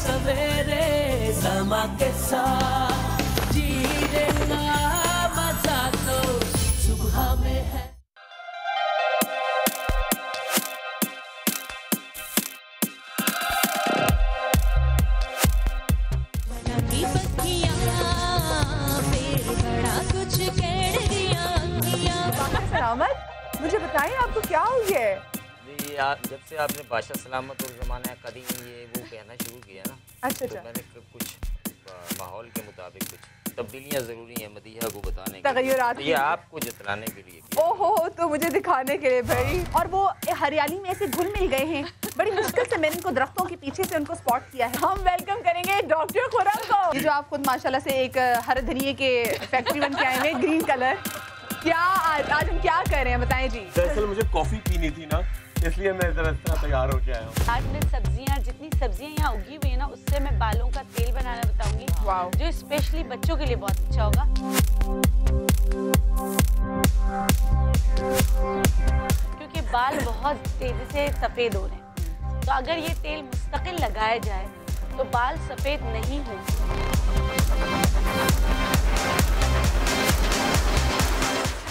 सवेरे समा के साथ जीने का मजा तो सुबह में है। मुझे बताइए आपको क्या हुई है? जी जब से आपने बादशाह सलामत और ज़माना कदीम ये वो कहना शुरू किया ना, अच्छा तो मैंने कुछ माहौल के मुताबिक कुछ तब्दीलियाँ ज़रूरी हैं मदीहा को बताने तगय्युरात के लिए, ये आपको जतलाने के लिए। ओहो, तो मुझे दिखाने के लिए भाई। और वो हरियाली में ऐसे घुल मिल गए हैं, बड़ी मुश्किल से मैंने उनको दरख्तों के पीछे से उनको स्पॉट किया है। हम वेलकम करेंगे डॉक्टर खुर्रम को। ये जो आप खुद माशाल्लाह से एक हरे धनिये के फैक्ट्री बन के आए हैं, ग्रीन कलर। क्या आज हम क्या कर रहे हैं बताएं जी? दरअसल मुझे कॉफी पीनी थी ना, इसलिए मैं इस तरह तैयार होके आया हूँ। आज मैं सब्जियाँ, जितनी सब्जियाँ यहाँ उगी हुई है ना, उससे मैं बालों का तेल बनाना बताऊंगी, जो स्पेशली बच्चों के लिए बहुत अच्छा होगा। क्योंकि बाल बहुत तेजी से सफेद हो रहे हैं, तो अगर ये तेल मुस्तकिल लगाया जाए तो बाल सफेद नहीं होंगे।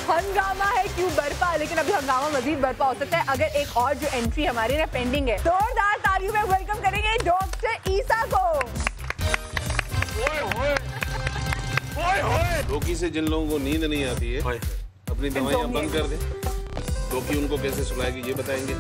हंगामा है क्यों बरपा, लेकिन अभी हंगामा मजीद बरपा हो सकता है अगर एक और जो एंट्री हमारी ना पेंडिंग है। जोरदार तालियों में वेलकम करेंगे डॉक्टर ईसा को। रोकी से जिन लोगों को नींद नहीं आती है अपनी दवाइयाँ बंद कर दें, रोकी उनको कैसे सुलाएगी ये बताएंगे।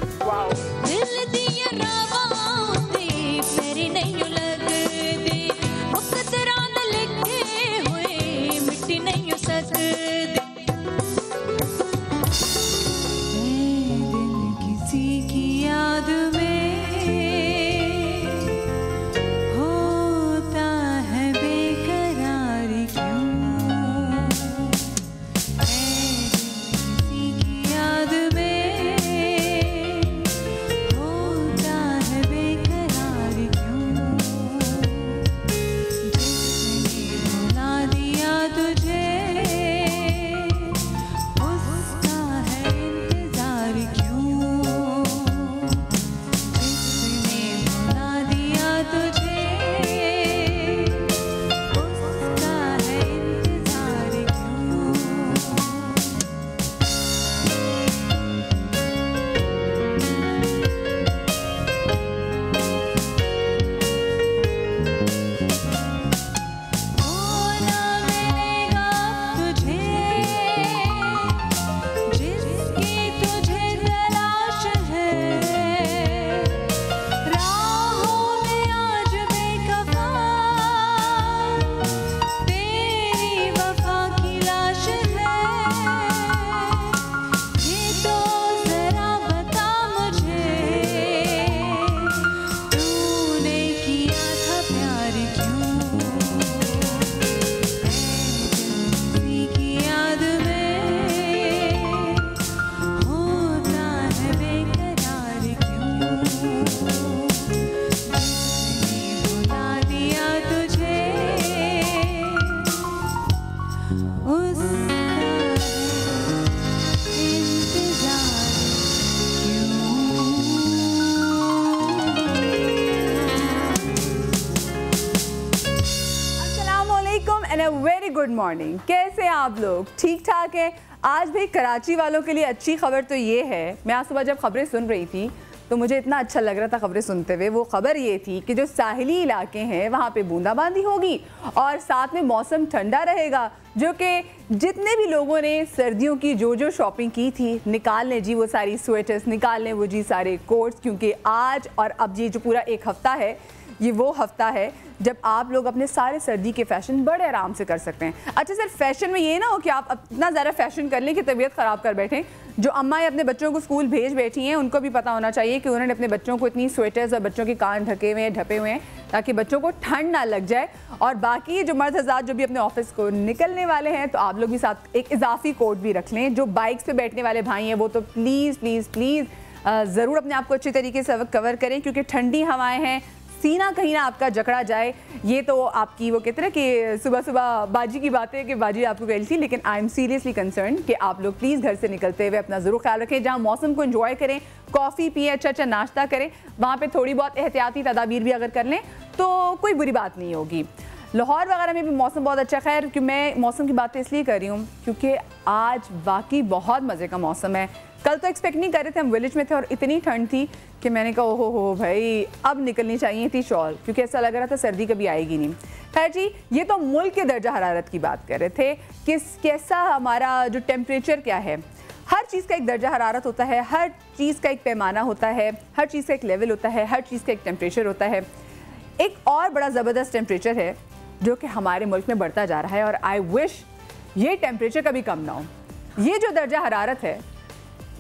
Very good morning. कैसे हैं आप लोग? ठीक ठाक हैं? आज भी कराची वालों के लिए अच्छी खबर तो ये है, मैं आज सुबह जब खबरें सुन रही थी तो मुझे इतना अच्छा लग रहा था खबरें सुनते हुए। वो खबर ये थी कि जो साहिली इलाके हैं वहाँ पे बूंदाबांदी होगी और साथ में मौसम ठंडा रहेगा, जो कि जितने भी लोगों ने सर्दियों की जो शॉपिंग की थी निकाल लें जी वो सारी स्वेटर्स, निकाल लें वो जी सारे कोट्स, क्योंकि आज और अब ये जो पूरा एक हफ़्ता है ये वो हफ्ता है जब आप लोग अपने सारे सर्दी के फैशन बड़े आराम से कर सकते हैं। अच्छा सर, फैशन में ये ना हो कि आप इतना ज़्यादा फैशन कर लें कि तबीयत ख़राब कर बैठें। जो अम्माएं अपने बच्चों को स्कूल भेज बैठी हैं उनको भी पता होना चाहिए कि उन्होंने अपने बच्चों को इतनी स्वेटर्स और बच्चों के कान ढके हुए हैं, ढपे हुए हैं, ताकि बच्चों को ठंड ना लग जाए। और बाकी जो मर्द हज़रात जो भी अपने ऑफिस को निकलने वाले हैं तो आप लोग भी साथ एक इजाफी कोट भी रख लें। जो बाइक्स पर बैठने वाले भाई हैं वो तो प्लीज़ प्लीज़ प्लीज़ ज़रूर अपने आप को अच्छे तरीके से कवर करें, क्योंकि ठंडी हवाएँ हैं, सीना कहीं ना आपका जकड़ा जाए, ये तो आपकी वो कहते हैं कि सुबह सुबह बाजी की बात है कि बाजी आपको कह रही थी, लेकिन आई एम सीरियसली कंसर्न कि आप लोग प्लीज़ घर से निकलते हुए अपना ज़रूर ख्याल रखें। जहाँ मौसम को एंजॉय करें, कॉफ़ी पिए, अच्छा नाश्ता करें, वहाँ पे थोड़ी बहुत एहतियाती तदाबीर भी अगर कर लें तो कोई बुरी बात नहीं होगी। लाहौर वगैरह में भी मौसम बहुत अच्छा, खैर कि मैं मौसम की बातें इसलिए कर रही हूँ क्योंकि आज वाकई बहुत मज़े का मौसम है। कल तो एक्सपेक्ट नहीं कर रहे थे, हम विलेज में थे और इतनी ठंड थी कि मैंने कहा ओहो हो भाई अब निकलनी चाहिए थी शॉल, क्योंकि ऐसा लग रहा था सर्दी कभी आएगी नहीं। खैर जी, ये तो मुल्क के दर्जा हरारत की बात कर रहे थे, कैसा हमारा जो टेम्परेचर क्या है। हर चीज़ का एक दर्जा हरारत होता है, हर चीज़ का एक पैमाना होता है, हर चीज़ का एक लेवल होता है, हर चीज़ का एक टेम्परेचर होता है। एक और बड़ा ज़बरदस्त टेम्परेचर है जो कि हमारे मुल्क में बढ़ता जा रहा है और आई विश ये टेम्परेचर कभी कम ना हो। ये जो दर्जा हरारत है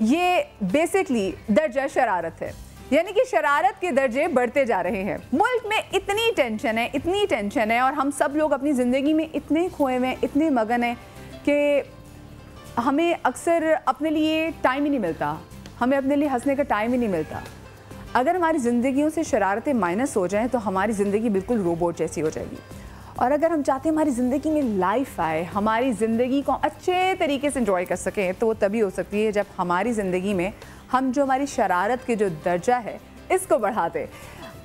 ये बेसिकली दर्जा शरारत है, यानी कि शरारत के दर्जे बढ़ते जा रहे हैं। मुल्क में इतनी टेंशन है और हम सब लोग अपनी ज़िंदगी में इतने खोए हुए हैं, इतने मगन हैं कि हमें अक्सर अपने लिए टाइम ही नहीं मिलता, हमें अपने लिए हंसने का टाइम ही नहीं मिलता। अगर हमारी ज़िंदगियों से शरारतें माइनस हो जाएं तो हमारी ज़िंदगी बिल्कुल रोबोट जैसी हो जाएगी। और अगर हम चाहते हैं हमारी ज़िंदगी में लाइफ आए, हमारी ज़िंदगी को अच्छे तरीके से एंजॉय कर सकें, तो वो तभी हो सकती है जब हमारी ज़िंदगी में हम जो हमारी शरारत के जो दर्जा है इसको बढ़ाते।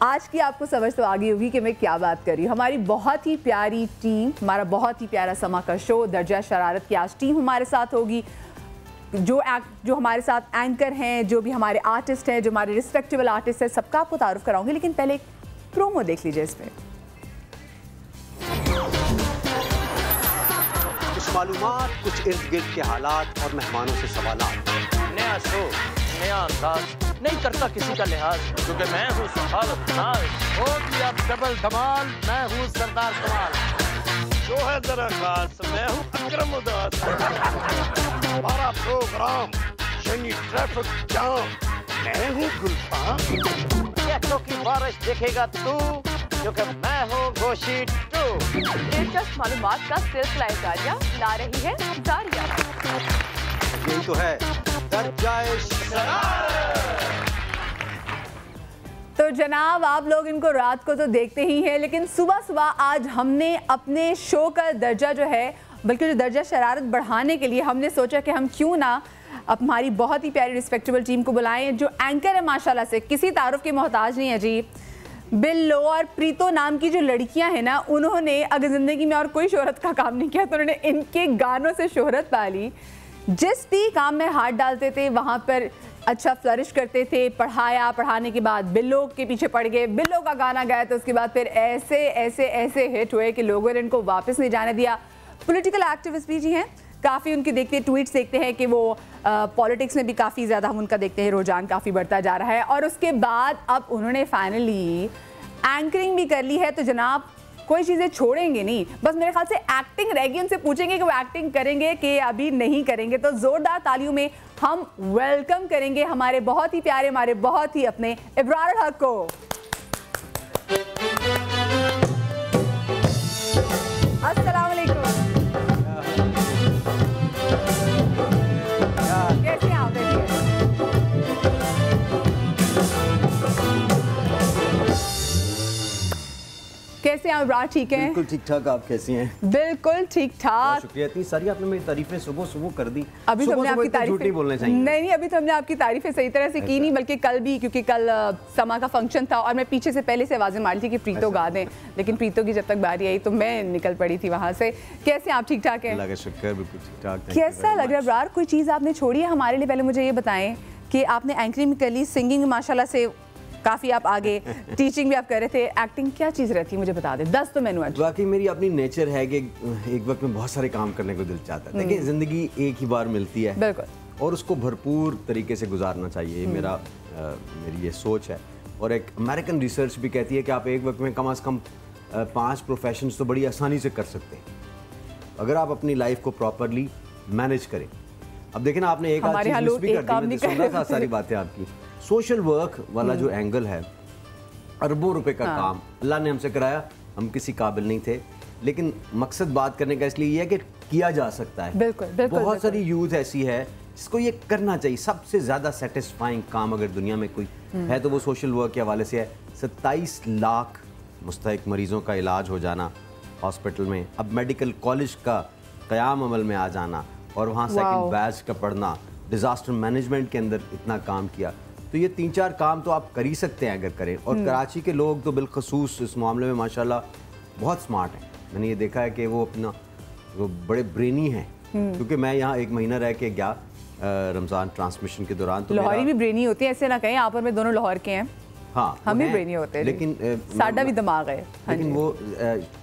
आज की आपको समझ तो आ गई होगी कि मैं क्या बात कर रही हूँ। हमारी बहुत ही प्यारी टीम, हमारा बहुत ही प्यारा समा का शो दर्जा शरारत की आज टीम हमारे साथ होगी। जो हमारे साथ एंकर हैं, जो भी हमारे आर्टिस्ट हैं, जो हमारे रिस्पेक्टेबल आर्टिस्ट हैं, सबका आपको तारुफ कराऊंगी, लेकिन पहले एक प्रोमो देख लीजिए इस पर। कुछ मालूमात, कुछ इर्द गिर्द के हालात और मेहमानों से सवालात। नया शो, नया अंदाज, नहीं करता किसी का लिहाज, क्योंकि मैं हूँ सखावत नाज। हो गया डबल धमाल, मैं हूँ सरदार कमाल। जो है जरा खास, मैं हूँ अकरम उदास। हमारा प्रोग्राम यानी ट्रैफिक जाम, मैं हूँ गुलफाम। कैसों की बारिश देखेगा तू, क्योंकि मैं हूँ गोशी टू। दिलचस्प मालूमात का सिलसिला जारिया ला रही है जारिया। यही तो है दर्जाए शरारत। तो जनाब आप लोग इनको रात को तो देखते ही हैं, लेकिन सुबह सुबह आज हमने अपने शो का दर्जा जो है, बल्कि जो दर्जा शरारत बढ़ाने के लिए हमने सोचा कि हम क्यों ना हमारी बहुत ही प्यारी रिस्पेक्टेबल टीम को बुलाएं, जो एंकर है माशाल्लाह से, किसी तारुफ के मोहताज नहीं है जी। बिल्लो और प्रीतो नाम की जो लड़कियां हैं ना, उन्होंने अगर ज़िंदगी में और कोई शोहरत का काम नहीं किया तो उन्होंने इनके गानों से शोहरत पा ली। जिस भी काम में हाथ डालते थे वहाँ पर अच्छा फ्लरिश करते थे। पढ़ाया, पढ़ाने के बाद बिल्लो के पीछे पड़ गए, बिल्लो का गाना गाया तो उसके बाद फिर ऐसे ऐसे ऐसे हिट हुए कि लोगों ने इनको वापस नहीं जाने दिया। पॉलिटिकल एक्टिविस्ट भी जी हैं, काफ़ी उनके देखते ट्वीट्स देखते हैं कि वो पॉलिटिक्स में भी काफ़ी ज़्यादा हम उनका देखते हैं, रुझान काफ़ी बढ़ता जा रहा है। और उसके बाद अब उन्होंने फाइनली एंकरिंग भी कर ली है, तो जनाब कोई चीज़ें छोड़ेंगे नहीं, बस मेरे ख्याल से एक्टिंग रहेगी। उनसे पूछेंगे कि वो एक्टिंग करेंगे कि अभी नहीं करेंगे। तो ज़ोरदार तालियों में हम वेलकम करेंगे हमारे बहुत ही प्यारे, हमारे बहुत ही अपने इब्रार हक को। अस्सलाम वालेकुम। कैसे हैं आप? कैसे हैं इब्रार? ठीक है, बिल्कुल ठीक ठाक। आप कैसी हैं? बिल्कुल ठीक ठाक। शुक्रिया, इतनी सारी आपने मेरी तारीफें सुबह सुबह कर दी। अभी तो हमने आपकी तारीफें नहीं बोलने चाहिए। नहीं, अभी तो हमने आपकी तारीफें सही तरह से की नहीं, बल्कि कल भी, क्योंकि कल समा का फंक्शन था और मैं पीछे से पहले से आवाज़ें मारी थी कि प्रीतो गा दें, लेकिन प्रीतो की जब तक बारी आई तो मैं निकल पड़ी थी वहाँ से। कैसे आप? ठीक ठाक है? अल्लाह का शुक्र, बिल्कुल ठीक ठाक। कैसा लग रहा है इब्रार? कोई चीज़ आपने छोड़ी है हमारे लिए? पहले मुझे ये बताएं कि आपने एंकरिंग कर ली, सिंगिंग माशाल्लाह से काफ़ी आप आगे, टीचिंग भी आप कर रहे थे, एक्टिंग क्या चीज़ रहती है मुझे बता दें। 10 तो मैंने आज वाकई मेरी अपनी नेचर है कि एक वक्त में बहुत सारे काम करने को दिल चाहता है। देखिए ज़िंदगी एक ही बार मिलती है, बिल्कुल, और उसको भरपूर तरीके से गुजारना चाहिए। मेरी ये सोच है। और एक अमेरिकन रिसर्च भी कहती है कि आप एक वक्त में कम से कम 5 प्रोफेशंस तो बड़ी आसानी से कर सकते हैं अगर आप अपनी लाइफ को प्रॉपरली मैनेज करें। अब देखें ना, आपने एक आध चीज़ मिस भी कर दी, मैं सुन रहा था सारी बातें आपकी। सोशल वर्क वाला जो एंगल है, अरबों रुपए का काम अल्लाह ने हमसे कराया, हम किसी काबिल नहीं थे, लेकिन मकसद बात करने का इसलिए ये है कि किया जा सकता है। बिल्कुल, बिल्कुल, बहुत सारी यूथ ऐसी है जिसको ये करना चाहिए। सबसे ज़्यादा सेटिस्फाइंग काम अगर दुनिया में कोई है तो वो सोशल वर्क के हवाले से है। 27 लाख मुस्तहिक मरीज़ों का इलाज हो जाना हॉस्पिटल में, अब मेडिकल कॉलेज का क़याम अमल में आ जाना और वहाँ सेकंड बैच का पढ़ना, डिज़ास्टर मैनेजमेंट के अंदर इतना काम किया, तो ये 3-4 काम तो आप कर ही सकते हैं अगर करें। और कराची के लोग तो बिलखसूस इस मामले में माशाल्लाह बहुत स्मार्ट हैं। मैंने ये देखा है कि वो अपना वो बड़े ब्रेनी हैं, क्योंकि मैं यहाँ 1 महीना रह के गया रमज़ान ट्रांसमिशन के दौरान। तो लाहौरी भी ब्रेनी होती है, ऐसे ना कहें, आप और मैं दोनों लाहौर के हैं। हाँ, हम भी ब्रेनी होते हैं, लेकिन साडा भी दिमाग है। लेकिन वो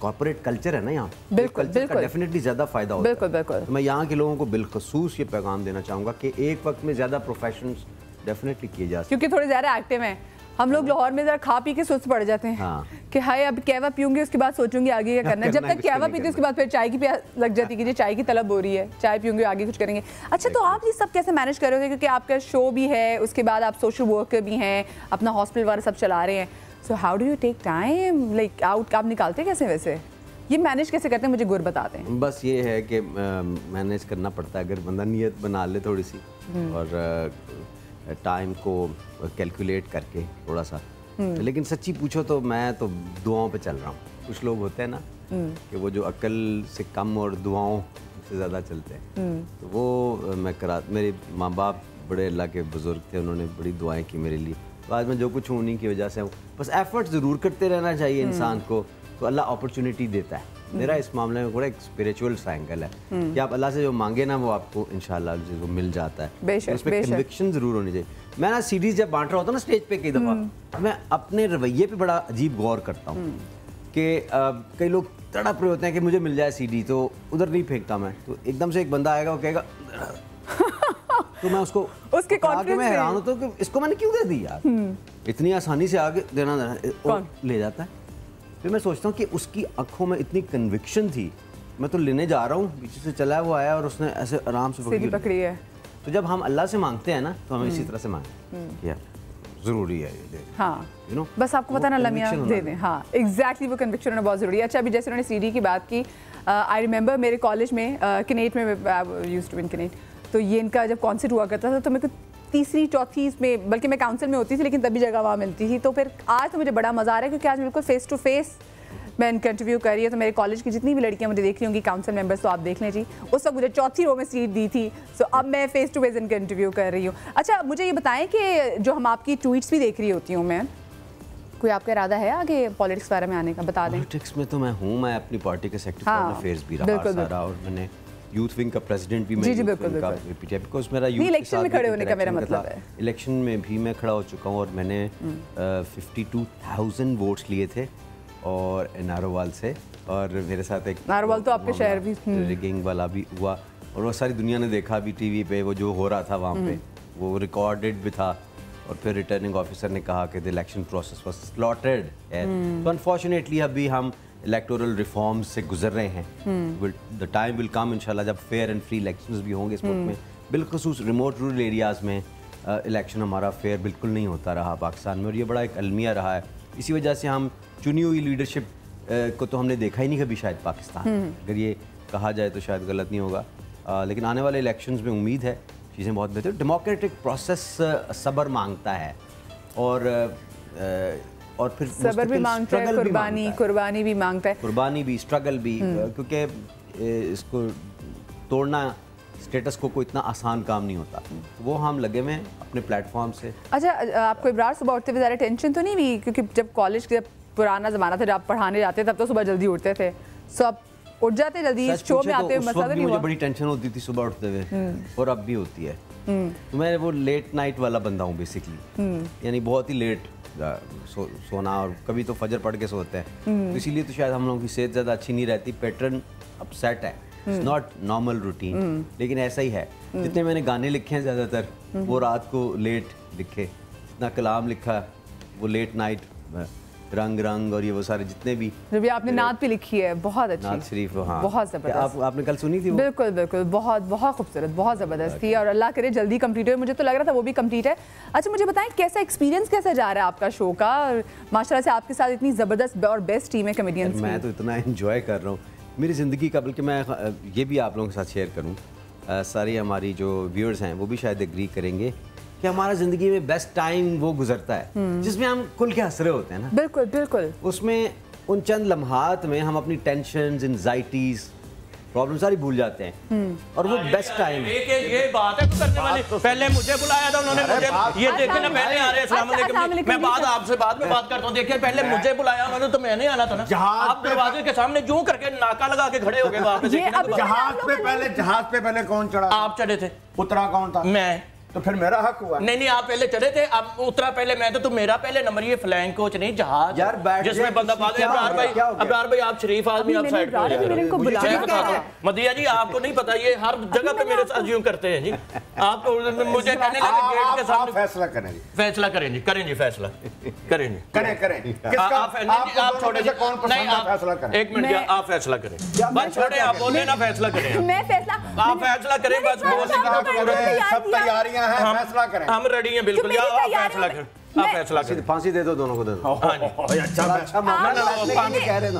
कॉर्पोरेट कल्चर है ना यहाँ, बिल्कुल बिल्कुल डेफिनेटली ज़्यादा फ़ायदा होता है। बिल्कुल बिल्कुल। तो मैं यहाँ के लोगों को बिलखसूस ये पैगाम देना चाहूँगा कि एक वक्त में ज़्यादा प्रोफेशंस डेफिनेटली किए जा सकते हैं, क्योंकि थोड़े ज़्यादा एक्टिव हैं। हम लोग लाहौर में ज़रा खा पी के सुस्त पड़ जाते हैं। हाँ। कि हाय अब कहवा पीऊंगी उसके बाद सोचूंगी आगे क्या करना है। जब तक कहवा पीती उसके बाद फिर चाय की प्यास लग जाती है कि चाय की तलब हो रही है, चाय पीऊंगी आगे कुछ करेंगे। अच्छा, तो आप ये सब कैसे मैनेज कर रहे हो, क्योंकि आपका शो भी है, उसके बाद आप सोशल वर्कर भी हैं, अपना हॉस्पिटल वाला सब चला रहे हैं। So how do you take time like out, आप निकालते हैं कैसे, वैसे ये मैनेज कैसे करते हैं, मुझे गुर बताते हैं। बस ये है कि मैनेज करना पड़ता है, अगर बंदा नियत बना ले थोड़ी सी और टाइम को कैलकुलेट करके थोड़ा सा। लेकिन सच्ची पूछो तो मैं तो दुआओं पे चल रहा हूँ। कुछ लोग होते हैं ना कि वो जो अक्ल से कम और दुआओं से ज़्यादा चलते हैं, तो वो मैं मेरे माँ बाप बड़े अल्लाह के बुज़ुर्ग थे, उन्होंने बड़ी दुआएं की मेरे लिए। तो आज मैं जो कुछ हूँ उन्हीं की वजह से हूँ। बस एफर्ट ज़रूर करते रहना चाहिए इंसान को, तो अल्लाह अपॉर्चुनिटी देता है। मेरा इस मामले में बड़ा एक स्पिरिचुअल सा एंगल है कि आप अल्लाह से जो मांगे ना वो आपको इंशाल्लाह वो मिल जाता है। बेशक, उसमें कन्विक्शन ज़रूर होनी चाहिए। मैं ना सीरीज जब बांट रहा होता हूँ ना स्टेज पे कई दफ़ा, मैं अपने रवैये पे बड़ा अजीब गौर करता हूँ कि कई लोग तड़प रहे होते हैं कि मुझे मिल जाए सीडी, तो उधर नहीं फेंकता मैं, तो एकदम से एक बंदा आएगा वो कहेगा तो मैं उसको उसके कॉन्फिडेंस में हैरान होता हूँ कि इसको मैंने क्यों दे दी यार, इतनी आसानी से आगे देना और ले जाता है। फिर मैं सोचता हूँ कि उसकी आंखों में इतनी कन्विक्शन थी, मैं तो लेने जा रहा हूँ, पीछे से चला वो आया और उसने ऐसे आराम से पकड़ी है। तो जब हम अल्लाह से मांगते हैं ना तो हमें इसी तरह से मांगे यार ज़रूरी है ये। हाँ, बस आपको पता ना लम्हा दे दें। हाँ एग्जैक्टली, वो कन्विक्शन होना बहुत ज़रूरी है। अच्छा, अभी जैसे उन्होंने सीडी की बात की, आई रिमेंबर मेरे कॉलेज में किनेट में यूज्ड टू इन किनेट, तो ये इनका जब कॉन्सर्ट हुआ करता था तो मेरे को तीसरी चौथी में, बल्कि मैं काउंसिल में होती थी लेकिन तभी जगह वहाँ मिलती थी। तो फिर आज तो मुझे बड़ा मज़ा आ रहा है क्योंकि आज बिल्कुल फेस टू फेस मैं इनका इंटरव्यू कर रही है। तो मेरे कॉलेज की जितनी भी लड़कियां मुझे देख रही होंगी काउंसिल मेंबर्स, तो आप देख लें जी, उस वक्त मुझे चौथी रो में सीट दी थी। सो अब मैं फेस टू फेस इनका इंटरव्यू कर रही हूँ। अच्छा, मुझे ये बताएं कि जो हम आपकी ट्वीट्स भी देख रही होती हूँ मैं, कोई आपका इरादा है आगे पॉलिटिक्स बारे में आने का? बता दें। पॉलिटिक्स में तो मैं हूँ, मैं अपनी पार्टी के सेक्रेटरी फॉरेन अफेयर्स भी रहा सारा, और मैंने यूथ विंग का प्रेसिडेंट भी मैं जी बिल्कुल बिकॉज़ मेरा यूथ इलेक्शन में खड़े होने का मेरा मतलब है। इलेक्शन में भी मैं खड़ा हो चुका हूँ और मैंने 52,000 वोट्स लिए थे और नारोवाल से, और मेरे साथ एक नारोवाल तो आपके शहर भी रिगिंग वाला भी हुआ और वो सारी दुनिया ने देखा भी टीवी पे, वो जो हो रहा था वहाँ पे वो रिकॉर्डेड भी था। और फिर रिटर्निंग ऑफिसर ने कहा कि the election process was slaughtered. तो अनफॉर्चुनेटली अभी हम इलेक्टोरल रिफॉर्म्स से गुजर रहे हैं। द टाइम विल कम इंशाल्लाह जब फेयर एंड फ्री इलेक्शंस भी होंगे इस मुल्क में। बिलखुसूस रिमोट रूरल एरियाज़ में इलेक्शन हमारा फेयर बिल्कुल नहीं होता रहा पाकिस्तान में, और ये बड़ा एक अलमिया रहा है। इसी वजह से हम चुनी हुई लीडरशिप को तो हमने देखा ही नहीं कभी शायद पाकिस्तान। अगर ये कहा जाए तो शायद गलत नहीं होगा, लेकिन आने वाले इलेक्शंस में उम्मीद है चीज़ें बहुत बेहतर। डेमोक्रेटिक प्रोसेस सब्र मांगता है और फिर सब्र भी मांगता है, कुर्बानी भी मांगता है, कुर्बानी भी, स्ट्रगल भी, क्योंकि इसको तोड़ना स्टेटस को इतना आसान काम नहीं होता। वो हम लगे हुए हैं अपने प्लेटफॉर्म से। अच्छा, आपको इब्रार सुबह उठते हुए ज़्यादा टेंशन तो नहीं हुई? क्योंकि जब कॉलेज जब पुराना ज़माना था जब आप पढ़ाने जाते तब तो सुबह जल्दी उठते थे, सब उठ जाते जल्दी, शो में आते हुए मसला तो नहीं हुआ? मुझे बड़ी टेंशन होती थी सुबह उठते हुए, और अब भी होती है। तो मैं वो लेट नाइट वाला बंदा हूँ बेसिकली, यानी बहुत ही लेट सोना, और कभी तो फजर पढ़ के सोते हैं। तो इसीलिए तो शायद हम लोगों की सेहत ज़्यादा अच्छी नहीं रहती, पैटर्न अपसेट है, इट्स नॉट नॉर्मल रूटीन। लेकिन ऐसा ही है, जितने मैंने गाने लिखे हैं ज़्यादातर वो रात को लेट लिखे, जितना कलाम लिखा वो लेट नाइट, रंग रंग और ये वो सारे जितने भी जो भी आपने नात भी लिखी है, बहुत अच्छी, नात शरीफ, हाँ बहुत ज़बरदस्त। आपने कल सुनी थी वो? बिल्कुल बिल्कुल, बहुत बहुत खूबसूरत, बहुत ज़बरदस्त थी, और अल्लाह करे जल्दी कंप्लीट हो। मुझे तो लग रहा था वो भी कंप्लीट है। अच्छा, मुझे बताएं कैसा एक्सपीरियंस कैसा जा रहा है आपका शो का? माशाल्लाह से आपके साथ इतनी ज़बरदस्त और बेस्ट टीम है कॉमेडियंस। मैं तो इतना एंजॉय कर रहा हूँ मेरी ज़िंदगी का, बल्कि मैं ये भी आप लोगों के साथ शेयर करूँ सारी हमारी जो व्यूअर्स हैं वो भी शायद एग्री करेंगे कि हमारा ज़िंदगी में बेस्ट टाइम वो गुजरता है जिसमें हम खुल के हंस रहे होते हैं ना। बिल्कुल बिल्कुल। उसमें उन चंद लम्हात में हम अपनी टेंशन्स, एंजाइटीज, प्रॉब्लम सारी भूल जाते हैं और वो बेस्ट टाइम है। ये बात है करने वाली। पहले मुझे बुलाया था उन्होंने, मुझे ये देखे ना पहले आ रहे हैं। अस्सलाम वालेकुम। मैं आपसे बाद में बात करता हूँ। देखिए पहले मुझे बुलाया उन्होंने तो मैंने आना था ना। आप दरवाजे के सामने यूं करके नाका लगा के खड़े हो गए वहाँ पे। जहाज पे पहले कौन चढ़ा? आप चढ़े थे। उतरा कौन था? मैं। तो फिर मेरा हक हुआ। नहीं आप पहले चढ़े थे, अब उतरा पहले मैं। तो मेरा पहले नंबर। ये फ्लाइंग कोच नहीं, जहाज यार जिसमें बंदा अब्रार भाई आप शरीफ आदमी, आप साइड पे। मदिया जी आपको नहीं पता, ये हर जगह पे मेरे साथ यूं करते हैं जी। आप मुझे कहने लगे गेट के सामने फैसला करें जी। फैसला करें जी, करें जी, फैसला करें जी, करें। आप छोड़े जी, कौन पसंद है फैसला करें। एक मिनट आप फैसला करें, बस छोड़े, आप बोले ना फैसला करें। मैं फैसला, आप फैसला करें, बस सब तैयारियां हैं, फैसला करें। हम रेडी हैं बिल्कुल। आप फैसला करें, आप फैसला करें। फांसी दे दो, दोनों को दे दो। अच्छा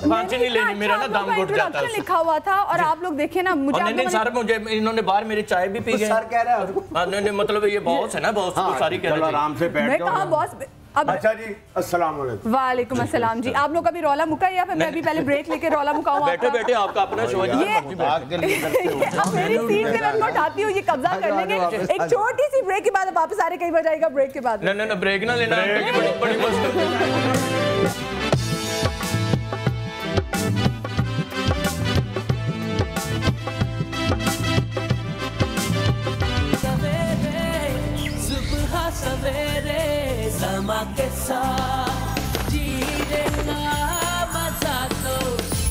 फांसी नहीं लेनी, मेरा ना दम घुट जाता है। लिखा हुआ था और आप लोग देखे ना मुझे। नहीं सर, मुझे इन्होंने बाहर मेरी चाय भी पी गए। सर कह रहे हैं नहीं मतलब ये बॉस है ना, बॉस को सारी कह रहे हैं। आराम से बैठ जाओ। मैं कहां बॉस? अच्छा जी, अस्सलाम वालेकुम। वालेकुम अस्सलाम जी। आप लोग का भी रौला मुका या फिर मैं भी पहले ब्रेक लेके रौला मुकाऊं? बैठे बैठे आपका अपना शो है। अब मेरी सीट से मैं उनको उठाती हूँ, ये कब्जा कर लेंगे। एक छोटी सी ब्रेक के बाद वापस आ रहे, कई बज जाएगा ब्रेक के बाद। नहीं ब्रेक ना लेना, बड़ी मुश्किल। सवेरे समा के साथ जीने का मजा तो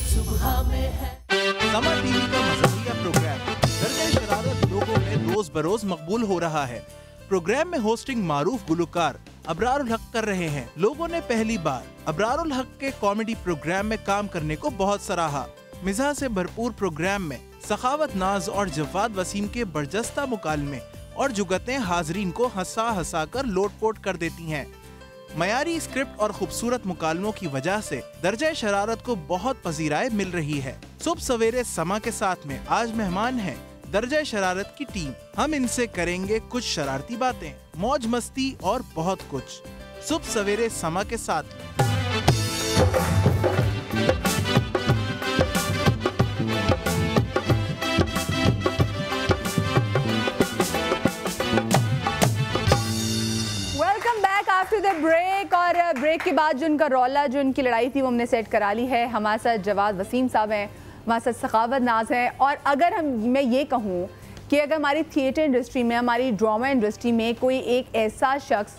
सुबह में है। समा टीवी का मज़ाहिया प्रोग्राम दर्जे शरारत लोगों में रोज बरोज मकबूल हो रहा है। प्रोग्राम में होस्टिंग मारूफ गुलकार अबरारुल हक कर रहे हैं। लोगों ने पहली बार अबरारुल हक के कॉमेडी प्रोग्राम में काम करने को बहुत सराहा। मिजाज से भरपूर प्रोग्राम में सखावत नाज और जवाद वसीम के बरजस्ता मुकालमे और जुगतें हाजरीन को हंसा कर लोटपोट कर देती हैं। मयारी स्क्रिप्ट और खूबसूरत मुकालमों की वजह से दर्जा शरारत को बहुत पजीराई मिल रही है। सुबह सवेरे समा के साथ में आज मेहमान हैं दर्जा शरारत की टीम। हम इनसे करेंगे कुछ शरारती बातें, मौज मस्ती और बहुत कुछ। सुबह सवेरे समा के साथ ब्रेक। और ब्रेक के बाद जो उनका रौला, जो उनकी लड़ाई थी, वो हमने सेट करा ली है। हमारे साथ जवाद वसीम साहब हैं, हमारे साथ सखावत नाज हैं। और अगर मैं ये कहूँ कि अगर हमारी थिएटर इंडस्ट्री में, हमारी ड्रामा इंडस्ट्री में कोई एक ऐसा शख्स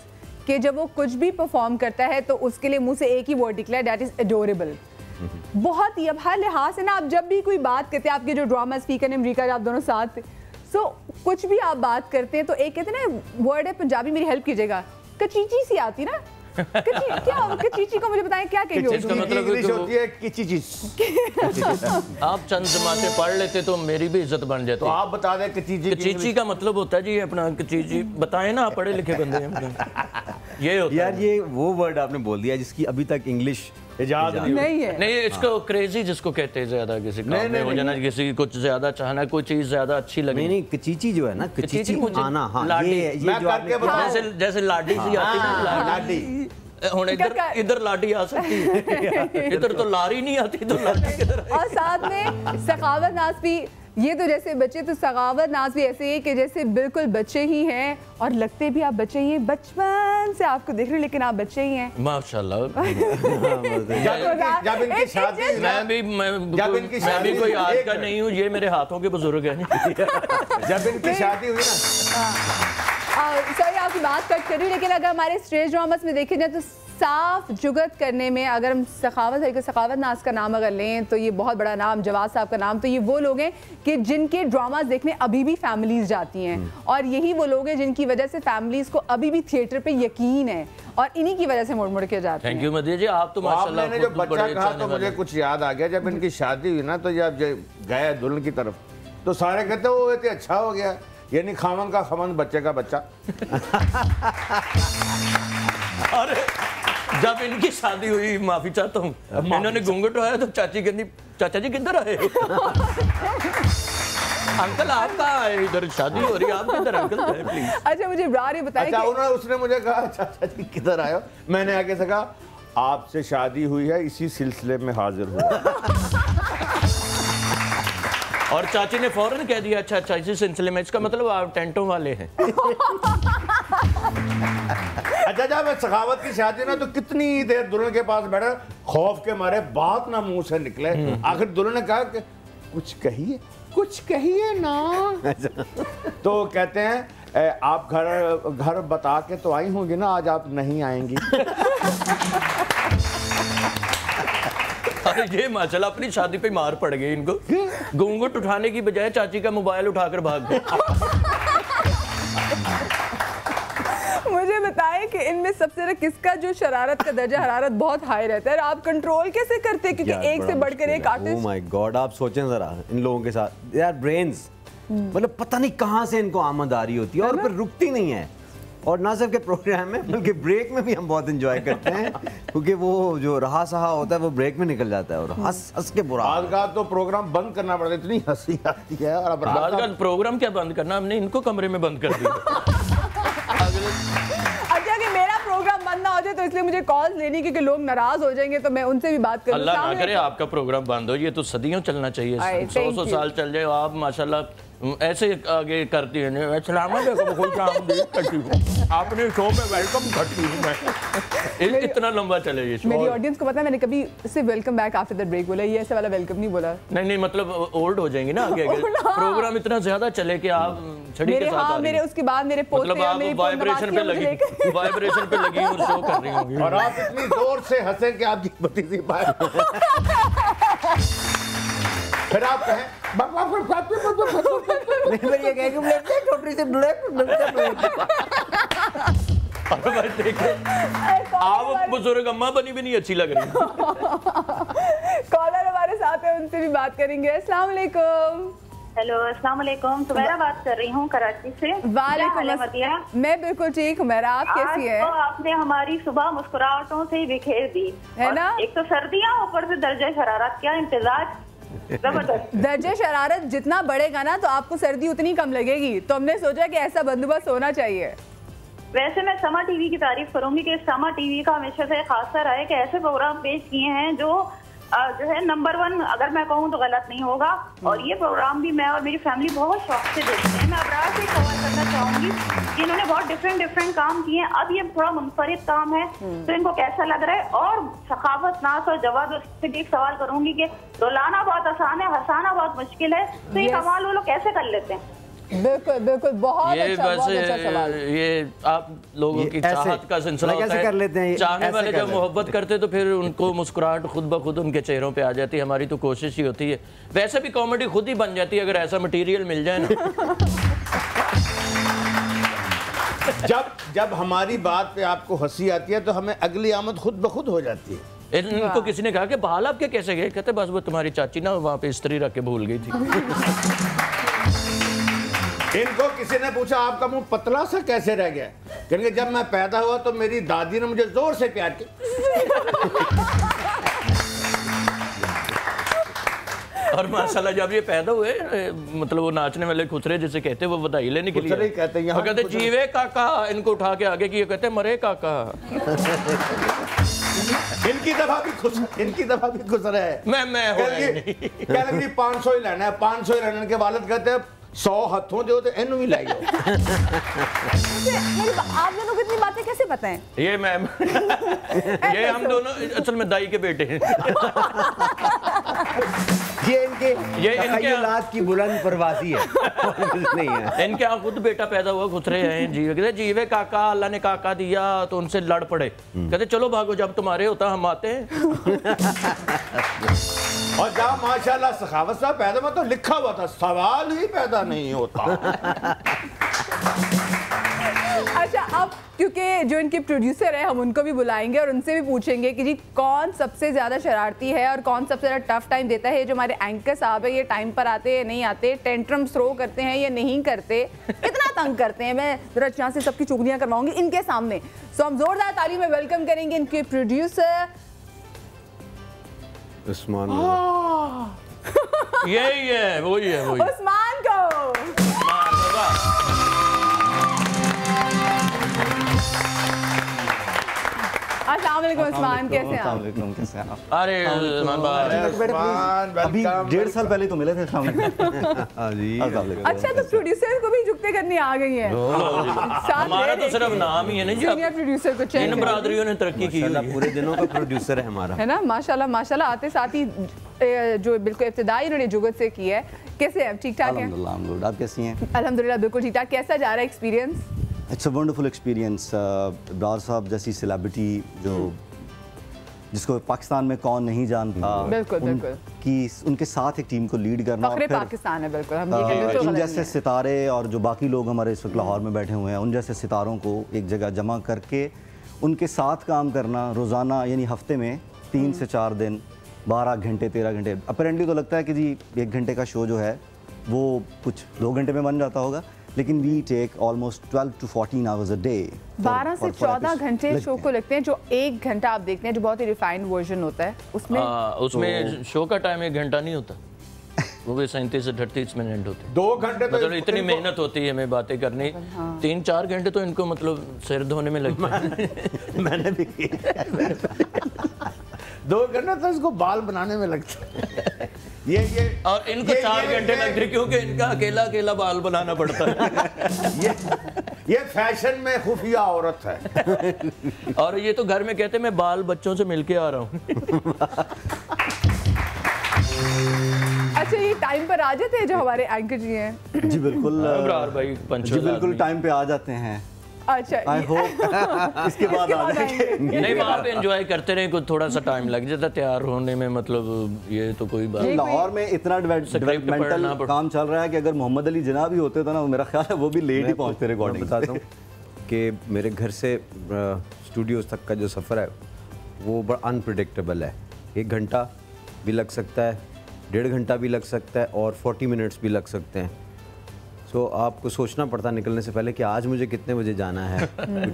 कि जब वो कुछ भी परफॉर्म करता है तो उसके लिए मुंह से एक ही वर्ड निकला, दैट इज़ एडोरेबल। बहुत ही, अब हर लिहाज से ना, आप जब भी कोई बात करते हैं, आपके जो ड्रामा स्पीकर ने अमरीका, आप दोनों साथ, सो कुछ भी आप बात करते हैं तो एक कहते हैं ना वर्ड है पंजाबी, मेरी हेल्प कीजिएगा, कचीची सी आती ना। क्या कचीची को मुझे बताएं क्या कहेंगे? इसका मतलब इंग्लिश होती है किचीची। आप चंद जमाते पढ़ लेते तो मेरी भी इज्जत बन जाती। तो आप बता दें कचीची। कचीची का मतलब होता है जी अपना कचीची, बताएं ना, पढ़े लिखे बंदे हैं। ये होता यार, ये वो वर्ड आपने बोल दिया जिसकी अभी तक इंग्लिश इजाद नहीं है। नहीं, इसको क्रेजी जिसको कहते हैं, ज्यादा किसी काम में हो जाना, किसी कुछ ज्यादा चाहना, कोई चीज ज्यादा अच्छी लगे। नहीं, कचीची जो है ना, कचीची आना, हाँ, ये जो आपने जैसे लाडी सी आती है, लाडी हुण इधर लाडी आ सकती है, इधर तो लारी नहीं आती, तो लाडी किधर? और साथ में सखावत नाज भी, ये तो जैसे बच्चे, तो सखावत नाज भी ऐसे ही कि जैसे बिल्कुल बच्चे ही हैं और लगते भी आप बच्चे ही हैं। बचपन से आपको देख रहे हैं लेकिन आप बच्चे ही हैं माशाल्लाह। जब इनकी शादी, मैं भी कोई आज का नहीं हूँ, ये मेरे हाथों के बुजुर्ग हैं। जब इनकी शादी हुई ना, सॉरी आपकी बात कट कर रही हूँ, लेकिन अगर हमारे स्टेज ड्रामास में देखे जाए तो साफ जुगत करने में, अगर हम सखावत है कि सखावत नाज का नाम अगर लें तो ये बहुत बड़ा नाम, जवाद साहब का नाम, तो ये वो लोग हैं कि जिनके ड्रामास देखने अभी भी फैमिलीज जाती हैं, और यही वो लोग हैं जिनकी वजह से फैमिलीज को अभी भी थिएटर पे यकीन है, और इन्हीं की वजह से मुड़ मुड़ के जाते हैं। थैंक यू मदिया जी, आप तो माशाल्लाह। आपने जो बच्चा कहा तो मुझे कुछ याद आ गया। जब इनकी शादी हुई ना, तो जब गए दुल्हन की तरफ तो सारे कहते वो इतने अच्छा हो गया, यानी खामन का खमन, बच्चे का बच्चा। अरे जब इनकी शादी हुई, माफी चाहता हूँ, इन्होंने घूंघट उठाया तो चाची कहती, चाचा जी किधर आए? अंकल आप कहाँ आए? इधर शादी हो रही है, आप किधर अंकल? प्लीज। अच्छा मुझे इब्रार ये बताइए। अच्छा उसने मुझे कहा चाचा जी किधर आए हो? मैंने आगे से कहा आपसे शादी हुई है, इसी सिलसिले में हाजिर हुआ। और चाची ने फौरन कह दिया अच्छा अच्छा इसी सिलसिले में, इसका मतलब आप टेंटों वाले हैं। अच्छा जब सखावत की शादी ना तो कितनी देर दुल्हन के पास बैठा, खौफ के मारे बात ना मुंह से निकले। आखिर दुल्हन ने कहा कि कुछ कहिए ना। तो कहते हैं आप घर बता के तो आई होंगी ना, आज आप नहीं आएंगी। अरे ये माशाल्लाह अपनी शादी पे मार पड़ गई इनको। घूंघट उठाने की बजाय चाची का मोबाइल उठाकर भाग गए। मुझे बताएं कि इनमें सबसे ज्यादा किसका जो शरारत का दर्जा हरारत बहुत हाई रहता है, आप कंट्रोल कैसे करते हैं? क्योंकि एक से बढ़कर एक आर्टिस्ट। ओह माय गॉड, आप सोचें जरा इन लोगों के साथ, यार ब्रेन्स मतलब पता नहीं कहां से इनको आमद आ रही होती है और फिर रुकती नहीं है। और ना सिर्फ के प्रोग्राम में बल्कि ब्रेक में भी हम बहुत एंजॉय करते हैं, क्योंकि वो जो रहा सहा होता है वो ब्रेक में निकल जाता है और हंस के बुरा। आज का तो प्रोग्राम बंद करना पड़ता है, इतनी हंसी आती है। और आज का प्रोग्राम क्या बंद करना, हमने इनको कमरे में बंद कर दिया। अच्छा कि मेरा प्रोग्राम बंद ना हो जाए तो इसलिए मुझे कॉल्स लेनी, क्योंकि लोग नाराज हो जाएंगे तो मैं उनसे भी बात करूं। अल्लाह ना करे आपका प्रोग्राम बंद हो, ये तो सदियों चलना चाहिए, 100 साल चल जाए। आप माशाल्लाह ऐसे आगे करती है। आपने शो में वेलकम करती हूँ मैं। इतना लंबा चले ये शो। मेरी ऑडियंस को पता है मैंने कभी सिर्फ welcome back after the break बोला, ये ऐसे वाला वेलकम नहीं बोला। नहीं मतलब ओल्ड हो जाएंगे ना आगे प्रोग्राम इतना ज्यादा चले कि आप छड़ी के साथ आ रही हैं। उसके बाद मेरे पोते मतलब आप वाइब्रेशन पे लगी और शो कर रही होंगी। और आप इतनी जोर से हंसे कि आपकी भतीजी फिर आप कहें आप बुजुर्ग अम्मा बनी भी नहीं अच्छी लग रही। कॉलर हमारे साथ है, उनसे भी बात करेंगे। अस्सलाम वालेकुम। हेलो अस्सलाम वालेकुम, सुमैरा बात कर रही हूँ कराची से। वालेकुम अस्सलाम। मैं बिल्कुल ठीक हूँ मेरा, आप कैसी हैं? तो आपने हमारी सुबह मुस्कुराहटों से ही बिखेर दी है ना। एक तो सर्दियाँ, ऊपर से दर्जा शरारत, क्या इंतजार। दर्जा शरारत जितना बढ़ेगा ना तो आपको सर्दी उतनी कम लगेगी, तो हमने सोचा कि ऐसा बंदोबस्त होना चाहिए। वैसे मैं समा टीवी की तारीफ करूंगी कि समा टीवी का हमेशा से खासा रहा है कि ऐसे प्रोग्राम पेश किए हैं जो है नंबर 1, अगर मैं कहूँ तो गलत नहीं होगा। और ये प्रोग्राम भी मैं और मेरी फैमिली बहुत शौक से देखते हैं। मैं अबरार से सवाल करना चाहूंगी कि इन्होंने बहुत डिफरेंट काम किए हैं, अब ये थोड़ा मुनफरिद काम है तो इनको कैसा लग रहा है? और सखावत, नास और जवाब से भी एक सवाल करूंगी कि रुलाना बहुत आसान है, हंसाना बहुत मुश्किल है, तो ये कमाल वो लोग कैसे कर लेते हैं? बिल्कुल बिल्कुल, बहुत अच्छा सवाल। ये आप लोगों की चाहत का सिलसिला होता है, कर लेते हैं चाहने वाले जब मोहब्बत करते तो फिर उनको मुस्कुराहट खुद ब खुद उनके चेहरों पे आ जाती है। हमारी तो कोशिश ही होती है, वैसे भी कॉमेडी खुद ही बन जाती है अगर ऐसा मटेरियल मिल जाए ना। जब हमारी बात पे आपको हंसी आती है तो हमें अगली आमद खुद ब खुद हो जाती है। इनको किसी ने कहा कि बहाल आपके कैसे गए? कहते बस वो तुम्हारी चाची ना वहाँ पे इस्त्री रख के भूल गई थी। इनको किसी ने पूछा आपका मुंह पतला सा कैसे रह गया? क्योंकि जब मैं पैदा हुआ तो मेरी दादी ने मुझे जोर से प्यार किया। और माशाल्लाह जब ये पैदा हुए, मतलब वो नाचने वाले खुसरे जिसे कहते हैं, वो बधाई लेने के लिए कहते हैं, कहते जीवे काका, इनको उठा के आगे की कहते मरे काका। इनकी दफा भी खुश रहे। मैं क्या लग रही 500 ही लेना है, 500 ही लेने के वालिद कहते हैं 100 हाथों जो तो इन्हों ही लाइयो। आप दोनों को इतनी बातें कैसे पता है? ये मैम ये हम दोनों असल में दाई के बेटे हैं। ये इनके औलाद की बुलंद परवाज़ी है। नहीं है इनके यहाँ खुद बेटा पैदा हुआ, खुसरे हैं जीवे, कहते जीवे काका, अल्लाह ने काका दिया तो उनसे लड़ पड़े, कहते चलो भागो, जब तुम्हारे होता हम आते हैं। और जहाँ माशाल्लाह सखावत साहब पैदा में तो लिखा हुआ था सवाल ही पैदा नहीं होता। अच्छा, अब क्योंकि जो इनके प्रोड्यूसर है हम उनको भी बुलाएंगे और उनसे भी पूछेंगे कि जी कौन सबसे ज़्यादा शरारती है और कौन सबसे ज़्यादा टफ टाइम देता है। जो हमारे एंकर साहब है, ये टाइम पर आते हैं नहीं आते, टेंट्रम थ्रो करते हैं या नहीं करते, कितना तंग करते हैं। मैं जरा यहाँ से सबकी चुगलियाँ करवाऊंगी इनके सामने। सो हम जोरदार ताली में वेलकम करेंगे इनके प्रोड्यूसर उस्मान। यही है, वही है, वही उस्मान को। अस्सलाम वालेकुम उस्मान, कैसे हैं आप? कैसे हैं आप? अरे अभी 1.5 साल पहले तो मिले थे सामने। जी अच्छा, तो प्रोड्यूसर को भी जुगते करनी आ गई है। हमारा तो सिर्फ नाम ही है ना जी, सीनियर प्रोड्यूसर को चेक इन बरादरियों ने तरक्की की है, पूरे दिनों का प्रोड्यूसर है हमारा, है ना। माशाल्लाह माशाल्लाह, आते साथ ही जो बिल्कुल इब्तिदाई उन्होंने जुगत से की है। कैसे हैं? ठीक ठाक हैं? अल्हम्दुलिल्लाह, आप कैसी हैं? अल्हम्दुलिल्लाह बिल्कुल ठीक ठाक। कैसा जा रहा है experience? It's a wonderful experience. Ibrar साहब जैसी सेलिब्रिटी जो जिसको पाकिस्तान में कौन नहीं जानता, बिल्कुल बिल्कुल, कि उनके साथ एक टीम को लीड करना, फख्रे पाकिस्तान है बिल्कुल। हम ये कहते उन जैसे सितारे और जो बाकी लोग हमारे इस वक्त लाहौर में बैठे हुए हैं, उन जैसे सितारों को एक जगह जमा करके उनके साथ काम करना रोज़ाना, यानी हफ्ते में 3 से 4 दिन 12 घंटे 13 घंटे। अपेरेंटली तो लगता है कि जी 1 घंटे का शो जो है वो कुछ 2 घंटे में बन जाता होगा, लेकिन we take almost 12 to 14 hours a day. 12 से 14 घंटे शो को लगते हैं। जो 1 घंटा आप देखते हैं जो बहुत ही रिफाइंड वर्जन होता है, उसमें शो का टाइम 1 घंटा नहीं होता, वो भी 37 से 38 मिनट होते हैं। 2 घंटे मतलब इतनी मेहनत होती है हमें बातें करनी। 3-4 घंटे तो इनको मतलब सिर धोने में लगता है। मैंने भी किया 2 घंटे तो इसको बाल बनाने में लगता है। ये और इनको 4 घंटे लगते हैं क्योंकि इनका अकेला अकेला बाल बनाना पड़ता है। ये फैशन में खुफिया औरत है। और ये तो घर में कहते हैं मैं बाल बच्चों से मिलके आ रहा हूँ। अच्छा, ये टाइम पर आ जाते हैं जो हमारे एंकर जी हैं? जी बिल्कुल, भाई जी बिल्कुल टाइम पे आ जाते हैं। अच्छा, आई होप इसके बाद आ जाएंगे। नहीं, वहाँ पे एंजॉय करते रहे, कुछ थोड़ा सा टाइम लग जाता तैयार होने में, मतलब ये तो कोई बात। लाहौर में इतना डेवलपमेंटल काम चल रहा है कि अगर मोहम्मद अली जिन्ना भी होते थे ना, मेरा ख्याल है वो भी लेट ही पहुँचते रिकॉर्डिंग। बताता हूँ कि मेरे घर से स्टूडियोज तक का जो सफ़र है वो बड़ा अनप्रिडिक्टेबल है। 1 घंटा भी लग सकता है, 1.5 घंटा भी लग सकता है और 40 मिनट्स भी लग सकते हैं। सो आपको सोचना पड़ता निकलने से पहले कि आज मुझे कितने बजे जाना है,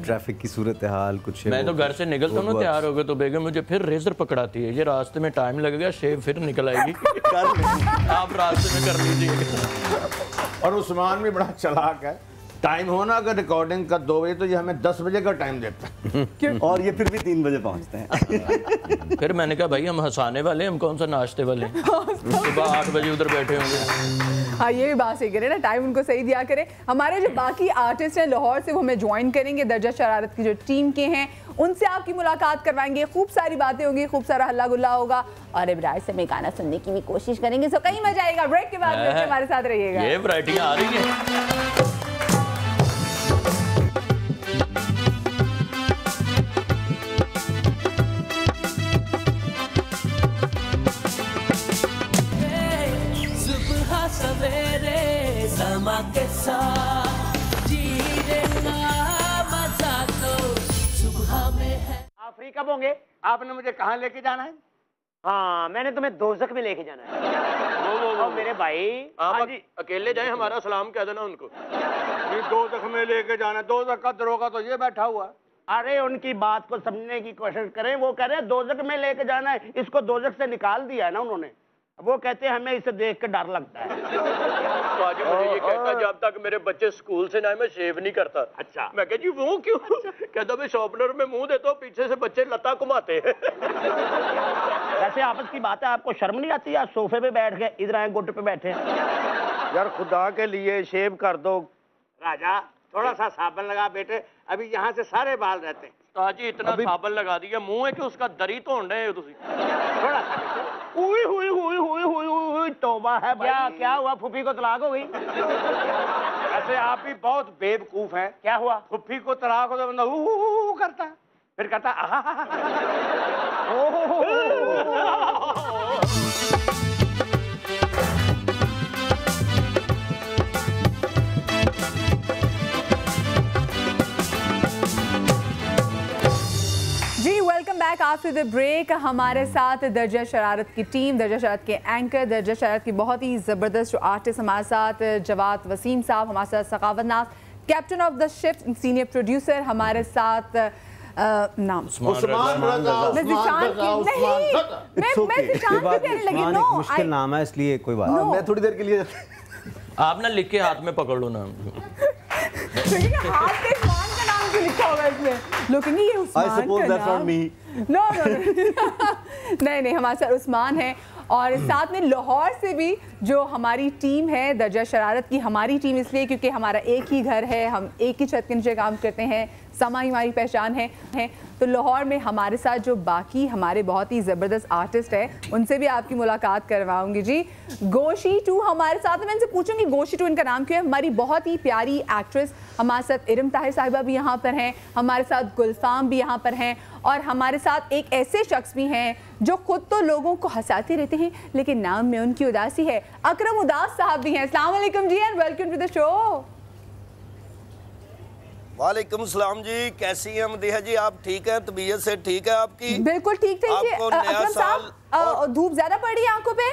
ट्रैफिक की सूरत हाल कुछ। मैं तो घर से निकलता हूँ ना, तैयार हो गए तो बेगम मुझे फिर रेजर पकड़ाती है, ये रास्ते में टाइम लगेगा, शेव फिर निकल आएगी, आप रास्ते में कर लीजिए। और उस्मान भी बड़ा चालाक है, टाइम हो ना अगर रिकॉर्डिंग का 2 बजे तो ये हमें 10 बजे का टाइम देता है। और ये फिर भी 3 बजे पहुंचते हैं। फिर मैंने कहा भाई हम हंसाने वाले, हम कौन सा नाश्ते वाले, सुबह 8 बजे उधर बैठे होंगे। हाँ, ये भी बात सही करे ना, टाइम उनको सही दिया करे। हमारे जो बाकी आर्टिस्ट हैं लाहौर से, वो हमें ज्वाइन करेंगे। दर्जा शरारत की जो टीम के हैं उनसे आपकी मुलाकात करवाएंगे, खूब सारी बातें होंगी, खूब सारा हल्ला गुल्ला होगा और इब्रार से मैं गाना सुनने की भी कोशिश करेंगे। सो कहीं मजा आएगा। ब्रेक के बाद हमारे साथ रहिएगा। ये वैरायटियां आ रही है। सवेरे समा के साथ जीने का मजा तो सुबह में है। आप फ्री कब होंगे? आपने मुझे कहाँ लेके जाना है? हाँ, मैंने तुम्हें दोज़ख में लेके जाना है। वो मेरे भाई आप अकेले जाएं, हमारा सलाम कह देना उनको। ये दोज़ख में लेके जाना है, दोज़ख का दरोगा तो ये बैठा हुआ है। अरे उनकी बात को समझने की कोशिश करें। वो कह रहे हैं दोज़ख में लेके जाना है, इसको दोज़ख से निकाल दिया है ना उन्होंने। वो कहते हैं हमें इसे देख के डर लगता है। तो आज मुझे ये कहता जब तक मेरे बच्चे स्कूल से ना आए मैं शेव नहीं करता। अच्छा, मैं कह जी वो क्यों? कहता मैं शॉर्पनर में मुंह देता हूँ, पीछे से बच्चे लता घुमाते हैं। वैसे आपस की बात है, आपको शर्म नहीं आती? आप सोफे पे बैठ गए, इधर आए गुट पे बैठे। यार खुदा के लिए शेव कर दो। राजा थोड़ा सा साबुन लगा बेटे, अभी यहाँ से सारे बाल रहते हैं। ताजी इतना साबुन लगा दिया मुंह है कि उसका दरी तोड़ रहे हो तुसी। थोड़ा सा हुई हुई हुई हुई हुई हुई तौबा है भाई। क्या हुआ? फूफी को तलाक हो गई? ऐसे आप भी बहुत बेवकूफ हैं। क्या हुआ? फूफी को तलाक हो तो बंदा करता है, फिर कहता जी। Welcome back after the break. हमारे साथ दर्जा शरारत की टीम, दर्जा शरारत के एंकर, दर्जा शरारत की बहुत ही ज़बरदस्त जो आर्टिस्ट हमारे साथ जवाद वसीम साहब, हमारे साथ सखावत नाज, captain of the ship, senior producer हमारे साथ नाम उस्मान रजा। मैं जिशान की नहीं, मैं जिशान की कहने लगी। नो, मुश्किल नाम है इसलिए कोई बात। मैं थोड़ी देर के लिए आप ना लिख के हाथ में पकड़ लो नाम। हाथ पे उस्मान का नाम क्यों लिखा होगा इसमें? लोग कहेंगे ये उस्मान का नाम। नो नहीं, हमारे साथ उस्मान है और साथ में लाहौर से भी जो हमारी टीम है दर्जा शरारत की। हमारी टीम इसलिए क्योंकि हमारा एक ही घर है, हम एक ही छत के नीचे काम करते हैं, समा ही हमारी पहचान है। तो लाहौर में हमारे साथ जो बाकी हमारे बहुत ही ज़बरदस्त आर्टिस्ट है उनसे भी आपकी मुलाकात करवाऊंगी जी। गोशी 2 हमारे साथ है। मैं इनसे पूछूंगी गोशी 2 इनका नाम क्यों है। हमारी बहुत ही प्यारी एक्ट्रेस हमारे साथ इरम ताहिर साहिबा भी यहाँ पर हैं, हमारे साथ गुलफाम भी यहाँ पर हैं और हमारे साथ एक ऐसे शख्स भी हैं जो खुद तो लोगों को हंसाते रहते हैं लेकिन नाम में उनकी उदासी है। अकरम उदास साहब भी हैं। अस्सलाम वालेकुम जी and welcome to the show. वालेकुम सलाम जी, कैसी हैं मदीहा जी? आप ठीक हैं? तबीयत से ठीक है आपकी? बिल्कुल ठीक थे। नया साल धूप ज्यादा पड़ रही है आंखों पे?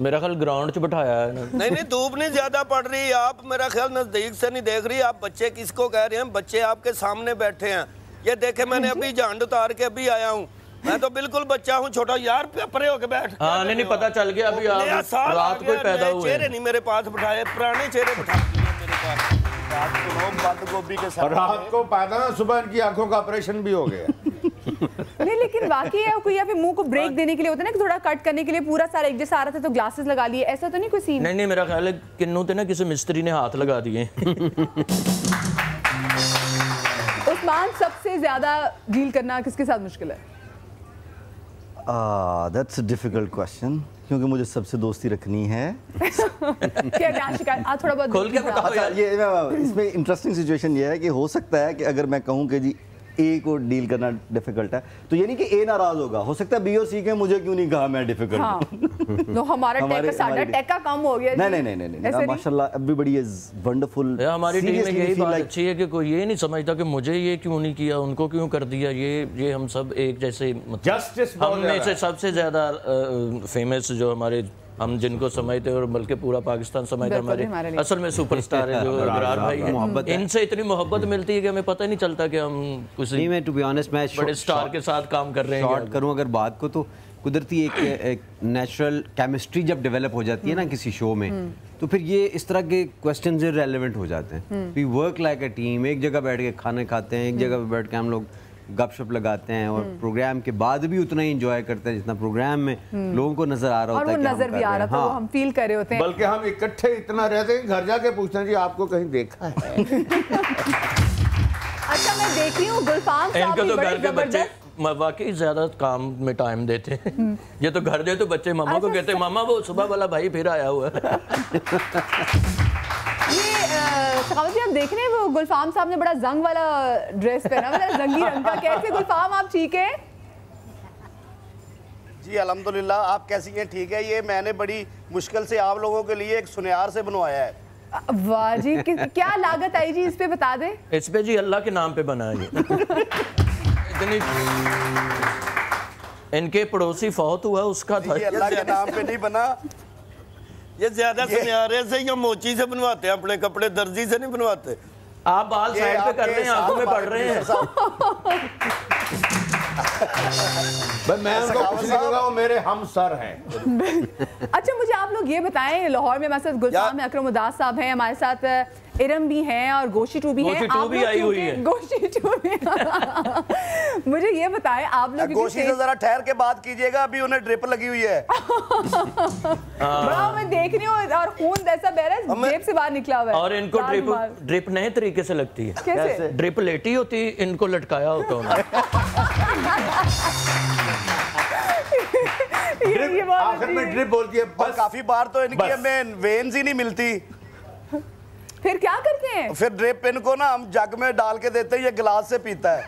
मेरा ख्याल ग्राउंड च बिठाया है ना। नहीं धूप नहीं ज्यादा पड़ रही। आप मेरा ख्याल नजदीक से नहीं देख रही। आप बच्चे किसको कह रहे हैं? बच्चे आपके सामने बैठे हैं। ये देखे मैंने अभी झांड उतार के अभी आया हूँ। मैं तो बिल्कुल बच्चा हूँ, छोटा यार, परे होके बैठ। हाँ नहीं पता चल गया अभी आप रात को पैदा हुए। चेहरे नहीं मेरे पास बिठाए, पुराने चेहरे बिठा दिए मेरे पास। रात को लोग बंद गोभी के साथ, रात को पैदा, सुबह इनकी आंखों का ऑपरेशन भी हो गया। नहीं लेकिन वाकई है कोई या फिर मुंह को ब्रेक देने के लिए होता है ना कि थोड़ा कट करने के लिए पूरा सारा एक जैसा आ रहा था तो ग्लासेस लगा लिए, ऐसा तो नहीं कोई सीन? नहीं मेरा ख्याल है किन्नू थे ना किसी मिस्त्री ने हाथ लगा दिए। उस्मान सबसे ज्यादा डील करना किसके साथ मुश्किल है? दैट्स अ डिफिकल्ट क्वेश्चन क्योंकि मुझे सबसे दोस्ती रखनी है। क्या शिकायत? थोड़ा बहुत खोल के बताओ यार। ये इसमें इंटरेस्टिंग सिचुएशन ये है कि हो सकता है कि अगर मैं कहूँ कि जी ए को डील करना डिफिकल्ट है तो ये नहीं कि ए नाराज होगा, हो सकता है बी और सी के मुझे क्यों नहीं कहा मैं डिफिकल्ट। हाँ। तो हमारा टेक का कम हो गया। नहीं माशाल्लाह एवरीबॉडी इज वंडरफुल। हमारी टीम में यही बात अच्छी है कि कोई ये नहीं समझता कि मुझे ये क्यों नहीं किया, उनको क्यों कर दिया। ये हम सब एक जैसे, जस्टिस हम में से सबसे ज्यादा फेमस जो हमारे, हम जिनको समझते हैं और बल्कि पूरा पाकिस्तान समझता है हमारे असल में सुपरस्टार है जो इब्रार भाई है। इनसे इतनी मोहब्बत मिलती है कि हमें पता नहीं चलता कि हम किसी मैं टू बी ऑनेस्ट मैं बड़े स्टार के साथ काम कर रहे हैं। शॉर्ट करूं अगर बात को तो कुदरती एक नेचुरल केमिस्ट्री जब डेवलप हो जाती है ना किसी शो में तो फिर ये इस तरह के क्वेश्चंस रेलेवेंट हो जाते हैं। We work like a team, एक जगह बैठ के खाने खाते हैं, एक जगह पे बैठ के हम लोग गपशप लगाते हैं और प्रोग्राम के बाद भी उतना ही एंजॉय करते हैं जितना प्रोग्राम में लोगों को नजर आ रहा होता है। और वो नजर भी आ रहा था, वो हम फील कर रहे होते हैं। बल्कि हम इकट्ठे इतना रहते हैं घर जाके पूछते हैं जी आपको कहीं देखा है? अच्छा मैं देख रही हूँ गुलफाम साहब भी बड़े जबरदस्त वाकई ज्यादा काम में टाइम देते हैं। ये तो घर दे तो बच्चे मामा को कहते हैं मामा वो सुबह वाला भाई फिर आया हुआ है। सखावत जी आप देख रहे हैं वो गुलफाम साहब ने बड़ा जंग वाला ड्रेस पहना, मतलब जंगी रंग का। कैसे गुलफाम आप ठीक है? जी अल्हम्दुलिल्लाह, आप कैसी हैं? ठीक है। ये मैंने बड़ी मुश्किल से आप लोगों के लिए एक सुनियार से बनवाया है। वाह जी, क्या लागत आई जी इस पे बता दे। इस पे जी अल्लाह के नाम पे बना है। इतनी इनके पड़ोसी फौत हुआ उसका था। अल्लाह के नाम पे नहीं बना। ये ज्यादा सुनियारे से या मोची से बनवाते हैं अपने कपड़े, दर्जी से नहीं बनवाते। आप बाल साइड पे कर रहे हैं, आंखों में पड़ रहे हैं। भाई मैं उनको कुछ नहीं कहूंगा, वो मेरे हम सर हैं। अच्छा मुझे आप लोग ये बताएं, लाहौर में हमारे साथ गुलफाम है, अकरम उदास साहब हैं, हमारे साथ इरम भी हैं और गोशी 2 भी हैं। आप भी आई हुई है। गोशी 2 भी। मुझे ये बताएं आप लोग गोशी से जरा ठहर के बात कीजिएगा, अभी उन्हें ड्रिप लगी हुई है। बड़ा मैं देख रही हूँ और खून ऐसा बह रहा है, जेब से बाहर निकला हुआ है। और इनको ड्रिप नए तरीके से लगती है। कैसे? ड्रिप लेटी होती, इनको लटकाया होता उन्हें। आखिर में ड्रिप बोलती है बस। काफी बार तो इनकी हमें वेन्स ही नहीं मिलती। फिर क्या करते हैं? फिर ड्रिप इनको ना हम जग में डाल के देते हैं, ये गिलास से पीता है।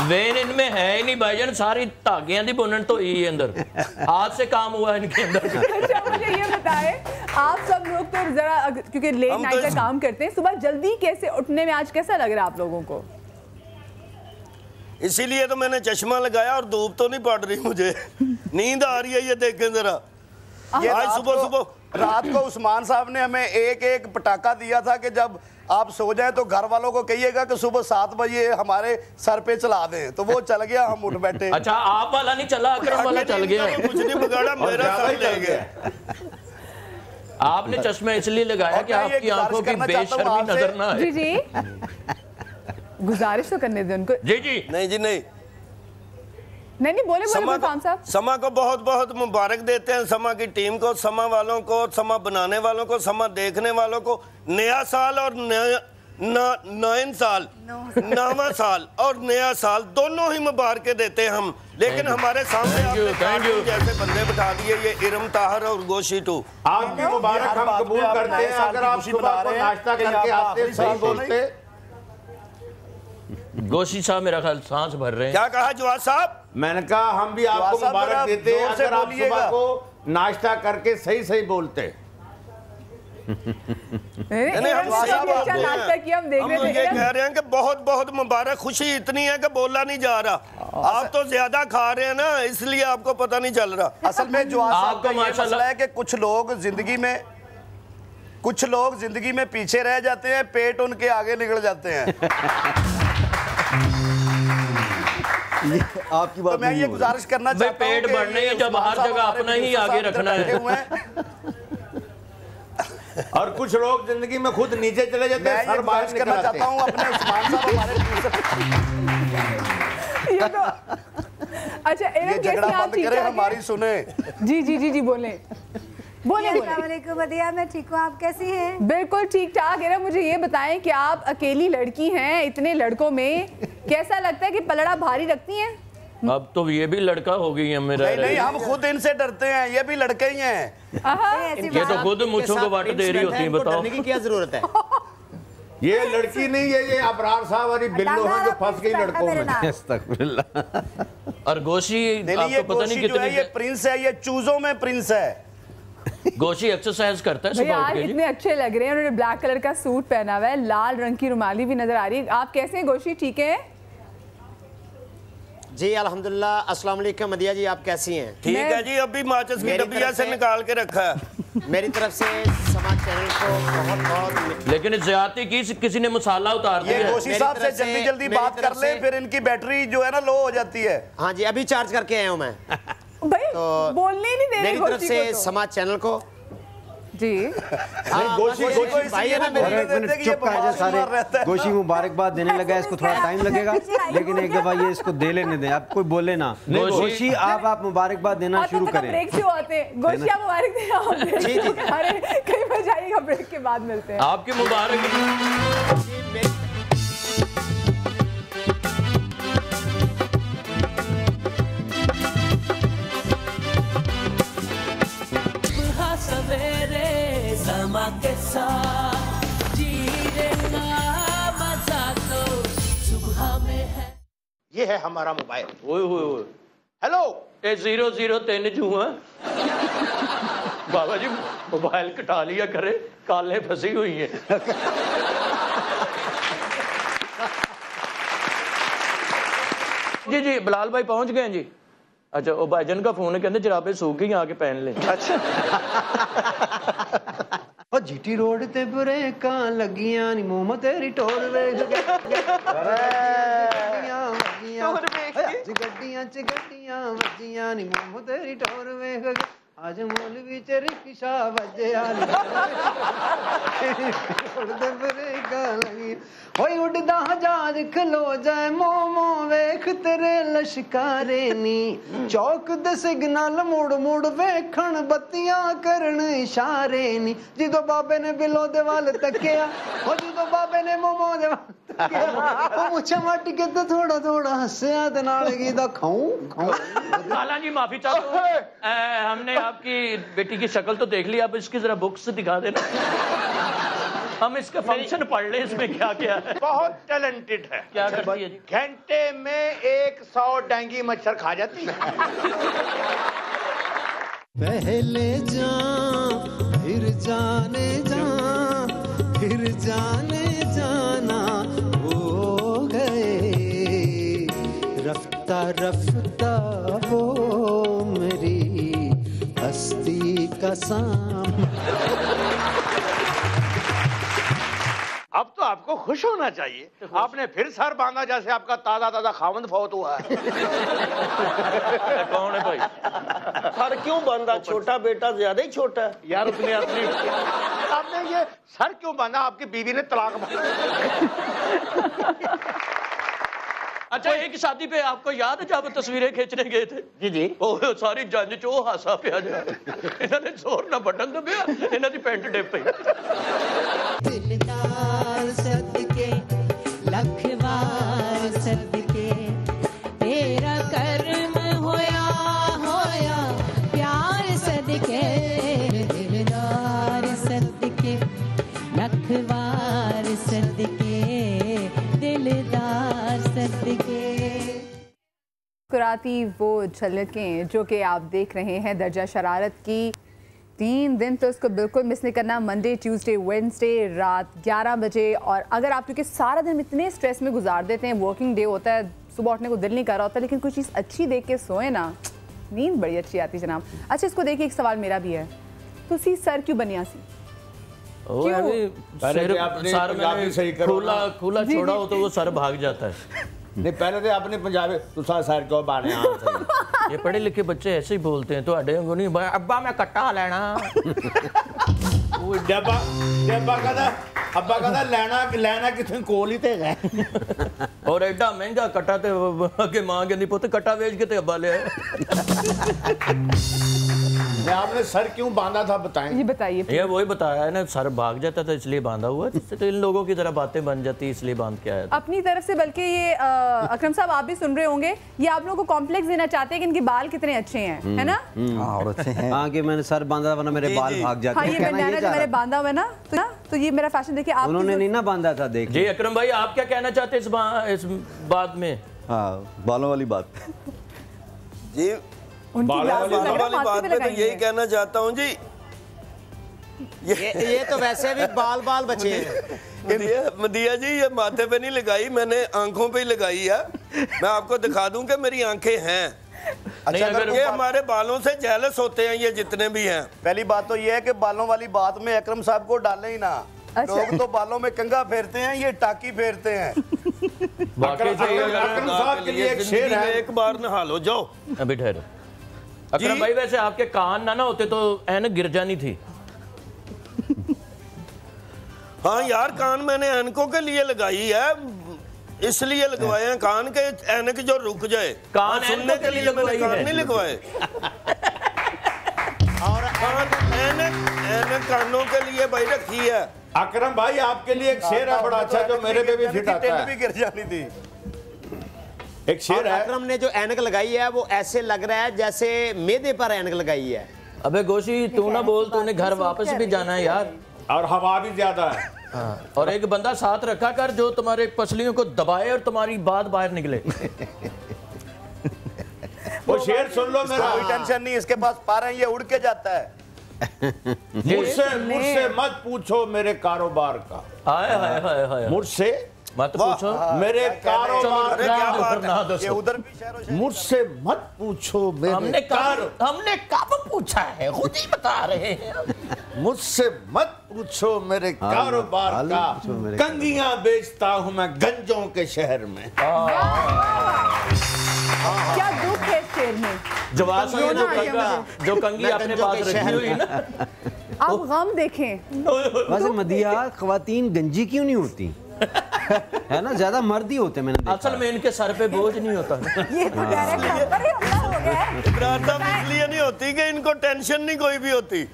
वेन इनमें है ही नहीं भाईजान, सारी धागियां दी बुनन तो ही अंदर आज से काम हुआ इनके अंदर। अच्छा मुझे ये बताएं, आप सब लोग तो जरा क्योंकि लेट नाइट का काम करते हैं, सुबह जल्दी कैसे उठने में आज कैसा लग रहा है आप लोगों को? इसीलिए तो मैंने चश्मा लगाया और धूप तो नहीं पड़ रही मुझे, नींद आ रही है। ये देखें जरा, आज सुबह सुबह रात को उस्मान साहब ने हमें एक पटाखा दिया था कि जब आप सो जाए तो घर वालों को कहिएगा कि सुबह 7 बजे हमारे सर पे चला दें, तो वो चल गया, हम उठ बैठे। अच्छा, आप वाला नहीं चला, अकरम वाला चल गया। कुछ नहीं बिगाड़ा, मेरा सर ले गया। आपने चश्मा इसलिए लगाया कि आपकी आंखों की बेशर्मी नजर ना आए। जी जी, गुजारिश तो करने दे उनको। जी जी, नहीं जी नहीं, नहीं बोले खान साहब। समा को बहुत बहुत मुबारक देते हैं, समा की टीम को, समा वालों को, समा बनाने वालों को, समा देखने वालों को। नया साल और नवा साल और नया साल दोनों ही मुबारकें देते हैं हम। लेकिन हमारे सामने जैसे बंदे बैठा दिए, ये इरम ताहर और गोशी टू। आपकी मुबारक हम कबूल करते हैं। अगर आप सुबह को नाश्ता करके आते, सही बोलते। गोशी साहब मेरा ख्याल सांस भर रहे हैं। क्या कहा जवाब साहब? मैंने कहा हम भी आपको मुबारक देते हैं अगर आप सुबह को नाश्ता करके सही सही बोलते। हम ये कह रहे हैं कि बहुत बहुत मुबारक, खुशी इतनी है कि बोला नहीं जा रहा। आप तो ज्यादा खा रहे हैं ना, इसलिए आपको पता नहीं चल रहा। असल में जो आपका मसला है कि कुछ लोग जिंदगी में पीछे रह जाते हैं, पेट उनके आगे निकल जाते हैं। आपकी बात तो मैं ये गुजारिश करना चाहता हूं, पेट बढ़ने है जब हर जगह अपना ही आगे रखना है। और कुछ लोग जिंदगी में खुद नीचे चले जाते हैं, सर बाहर करना चाहता हूं अपने उस्मान साहब हमारे ये तो अच्छा, ये झगड़ा बंद करें, हमारी सुने। जी जी जी जी बोले बढ़िया, मैं ठीक हूँ, आप कैसी हैं? बिल्कुल ठीक ठाक। एरा मुझे ये बताएं कि आप अकेली लड़की हैं इतने लड़कों में, कैसा लगता है कि पलड़ा भारी रखती हैं? अब तो ये भी लड़का हो गई है मेरा। नहीं, हम खुद इनसे डरते हैं, ये भी लड़के ही हैं। ये तो खुद मुझों को वाट दे रही होती है, बताओ डरने की क्या जरूरत है? ये लड़की नहीं है, ये अबरार साहब वाली बिल्लो है जो फंस गई लड़कों में। और गोशी आपको पता नहीं कितनी, ये प्रिंस है, ये चूजों में प्रिंस है। गोशी एक्सरसाइज करता है सुबह उठ के। इतने अच्छे लग रहे हैं, उन्होंने ब्लैक कलर का सूट पहना हुआ है, लाल रंग की रुमाली भी नजर आ रही है। आप कैसे हैं गोशी, ठीक है? जी अल्हम्दुलिल्लाह। अस्सलाम वालेकुम मदिया जी, आप कैसी हैं? ठीक है जी, अभी माचिस की डब्बिया से निकाल के रखा है। मेरी तरफ से समाज चैनल को बहुत बहुत। लेकिन ज्यादती की, किसी ने मसाला उतार दिया। ये गोशी साहब से जल्दी जल्दी बात कर ले, फिर इनकी बैटरी जो है ना लो हो जाती है। हाँ जी, अभी चार्ज करके आया हूँ मैं। भाई तो बोलने ही नहीं दे रहे मेरी तरफ से समाज चैनल को जी। गोशी भाई है ना, चुप कर जा सारे। गोशी मुबारकबाद देने लगा, इसको थोड़ा टाइम लगेगा, लेकिन एक दफा ये इसको दे लेने दें। आप कोई बोले ना। गोशी आप मुबारकबाद देना शुरू करें। ब्रेक से आते हैं गोशी, आप मुबारक दें। जी जी, अरे कहीं पर जाइएगा, ब्रेक के बाद मिलते हैं। आपकी मुबारक। सवेरे समा के साथ जीने का मजा तो सुबह में है। ये है हमारा मोबाइल। ओए हेलो, ये 003 जू है। बाबा जी मोबाइल कटा लिया करे, कालें फंसी हुई है। जी जी, बिलाल भाई पहुंच गए जी। अच्छा, वो भाईजन का फोन है, कहते जराबे सूख गई, आके पहन ले। अच्छा। ओ जीटी रोड ते ब्रेकां लगियां नी मोम तेरी टोर वेख गड्डियां च गड्डियां वजियां नी मोम तेरी टोर वेख आज मौलवी च रिक्शा वजया उड़दे ब्रेकां लगियां होई उड़दा जहाज खलो जाए मोमो वेख तेरे लश्कारे नी चौक दे सिग्नल मुड़ मुड़ वेखण बत्तियां करन इशारे नी जिदो बाबे ने बिलो दे वाल तकिया ओ जिदो बाबे ने मोमो दे वाल तकिया ओ मुछे मट के ते थोड़ा थोड़ा हंसया ते नाल कीदा खाऊं लाला जी माफी चाहता हूं, हमने आपकी बेटी की शक्ल तो देख ली, आप इसकी जरा बुक्स दिखा देना। हम इसका फंक्शन पढ़ ले, इसमें क्या क्या है। बहुत टैलेंटेड है। क्या करती है जी? घंटे में 100 डेंगी मच्छर खा जाती है। पहले फिर जाने फिर जाने जाना हो गए रफ्ता रफ्ता वो मेरी हस्ती का साम। अब तो आपको खुश होना चाहिए। आपने फिर सर बांधा जैसे आपका ताजा ताजा खावंद फौत हुआ है। कौन है भाई? सर क्यों बांधा? छोटा बेटा ज्यादा ही छोटा है यार। उसने अपनी आपने ये सर क्यों बांधा? आपकी बीवी ने तलाक अच्छा, एक शादी पे आपको याद है जब तस्वीरें खींचने गए थे? जी जी। ओ सारी जंज चो हासा पिया जा। इन्होंने जोर ना बटन दबिया, इन्हों दी पैंट डिप पई। दिलदार सदके लखवार सदके तेरा कर्म होया होया प्यार सदके दिलदार सदके लखवार सदके दिलदार सदके। मुस्कुराती वो झलकें जो कि आप देख रहे हैं दर्जा शरारत की। 3 दिन तो इसको बिल्कुल मिस नहीं करना, मंडे ट्यूसडे वेडनेसडे रात 11 बजे। और अगर आप क्योंकि सारा दिन इतने स्ट्रेस में गुजार देते हैं, वर्किंग डे होता है, सुबह उठने को दिल नहीं कर रहा होता, लेकिन कोई चीज़ अच्छी देख के सोए ना, नींद बड़ी अच्छी आती जनाब। अच्छा, इसको देखिए, एक सवाल मेरा भी है, तो सी सर क्यों बनिया सी? खुला छोड़ा हो तो वो सर भाग जाता है। नहीं, पहले तो अपने पंजाबी तुसा सर क्यों बाने? ये पढ़े लिखे बच्चे ऐसे ही बोलते हैं। तो अड्डे को नहीं अब्बा मैं कट्टा लेना। डब्बा डब्बा कहता अब्बा कहता लेना कितने कोल ही ते गए। और एडा महंगा कट्टा ते अगे मां कहती पुत कट्टा बेच के ते अब्बा ले आए। आपने सर क्यों बांधा था बताएं? ये बताइए। ये वही बताया है ना, सर भाग जाता था इसलिए बांधा हुआ। तो इन लोगों की तरह बातें बन जाती इसलिए बांध के आया था अपनी तरफ से। बल्कि ये अकरम साहब आप भी सुन रहे होंगे, ये आप लोगों को कॉम्प्लेक्स देना चाहते हैं कि इनके बाल कितने अच्छे हैं, है ना? और अच्छे हैं। हाँ, कि मैंने सर बांधा वरना मेरे बाल भाग जाते हैं। हाँ, ये बनाना जो मैंने बांधा हुआ है ना, तो ये मेरा फैशन देखिए आप। उन्होंने नहीं ना बांधा था, देखिए। जी अकरम भाई, आप क्या कहना चाहते हैं इस बात में? हाँ, बालों वाली बात जी, बालों वाली बात पे तो यही कहना चाहता हूँ जी, ये तो वैसे भी बाल बचे हैं। मदिया जी, ये माथे पे नहीं लगाई, मैंने आंखों पे ही लगाई है। मैं आपको दिखा दूं कि मेरी आंखें हैं। अच्छा, अगर ये हमारे बालों से जेलस होते हैं ये जितने भी हैं। पहली बात तो ये है कि बालों वाली बात में अकरम साहब को डालें ही ना। लोग तो बालों में कंघा फेरते हैं, ये टाकी फेरते हैं। अकरम साहब के लिए एक शेर है, एक बार नहा लो जाओ। अभी ठहरो अकरम भाई, वैसे आपके कान ना होते तो ऐनक गिर जानी थी। हाँ यार, कान मैंने ऐनकों के लिए लगाई है, इसलिए लगवाए हैं कान के ऐनक जो रुक जाए। कान सुनने के लिए मैंने कान नहीं लगवाए। और ऐनक कानों के लिए भाई रखी है। अकरम भाई, आपके लिए एक शेर है बड़ा अच्छा जो मेरे पे भी फिट आता है। भी गिर जानी थी। एक शेर है, अकरम ने जो ऐनक लगाई है वो ऐसे लग रहा है जैसे मेदे पर ऐनक लगाई है। अबे गोशी, तू ना बोल, तूने घर वापस भी जाना है यार, और हवा भी ज्यादा है। हाँ, और एक बंदा साथ रखा कर जो तुम्हारे पसलियों को दबाए और तुम्हारी बात बाहर निकले। वो शेर सुन लो मेरा। कोई टेंशन नहीं, इसके पास पारा है, ये उड़ के जाता है। मुझसे मत पूछो मेरे कारोबार का। हाय हाय हाय हाय, मुझसे मत पूछो मेरे कारोबार ये उधर भी शहरों। मुझसे मत पूछो मेरे हमने कब पूछा है, खुद ही बता रहे हैं। मुझसे मत पूछो मेरे कारोबार का, कंगियां बेचता हूं मैं गंजों के शहर में। क्या दुख है शेर में। जवाब जो कंगी अपने पास रखी हुई ना, आप गम देखें। वैसे मदिया, खवातीन गंजी क्यों नहीं होती? है ना, ज्यादा मर्द ही होते हैं। मैंने देखा असल में इनके सर पे बोझ नहीं होता। ये तो डायरेक्ट हम पर ही हमला हो गया है। इसलिए नहीं होती कि इनको टेंशन नहीं कोई भी होती।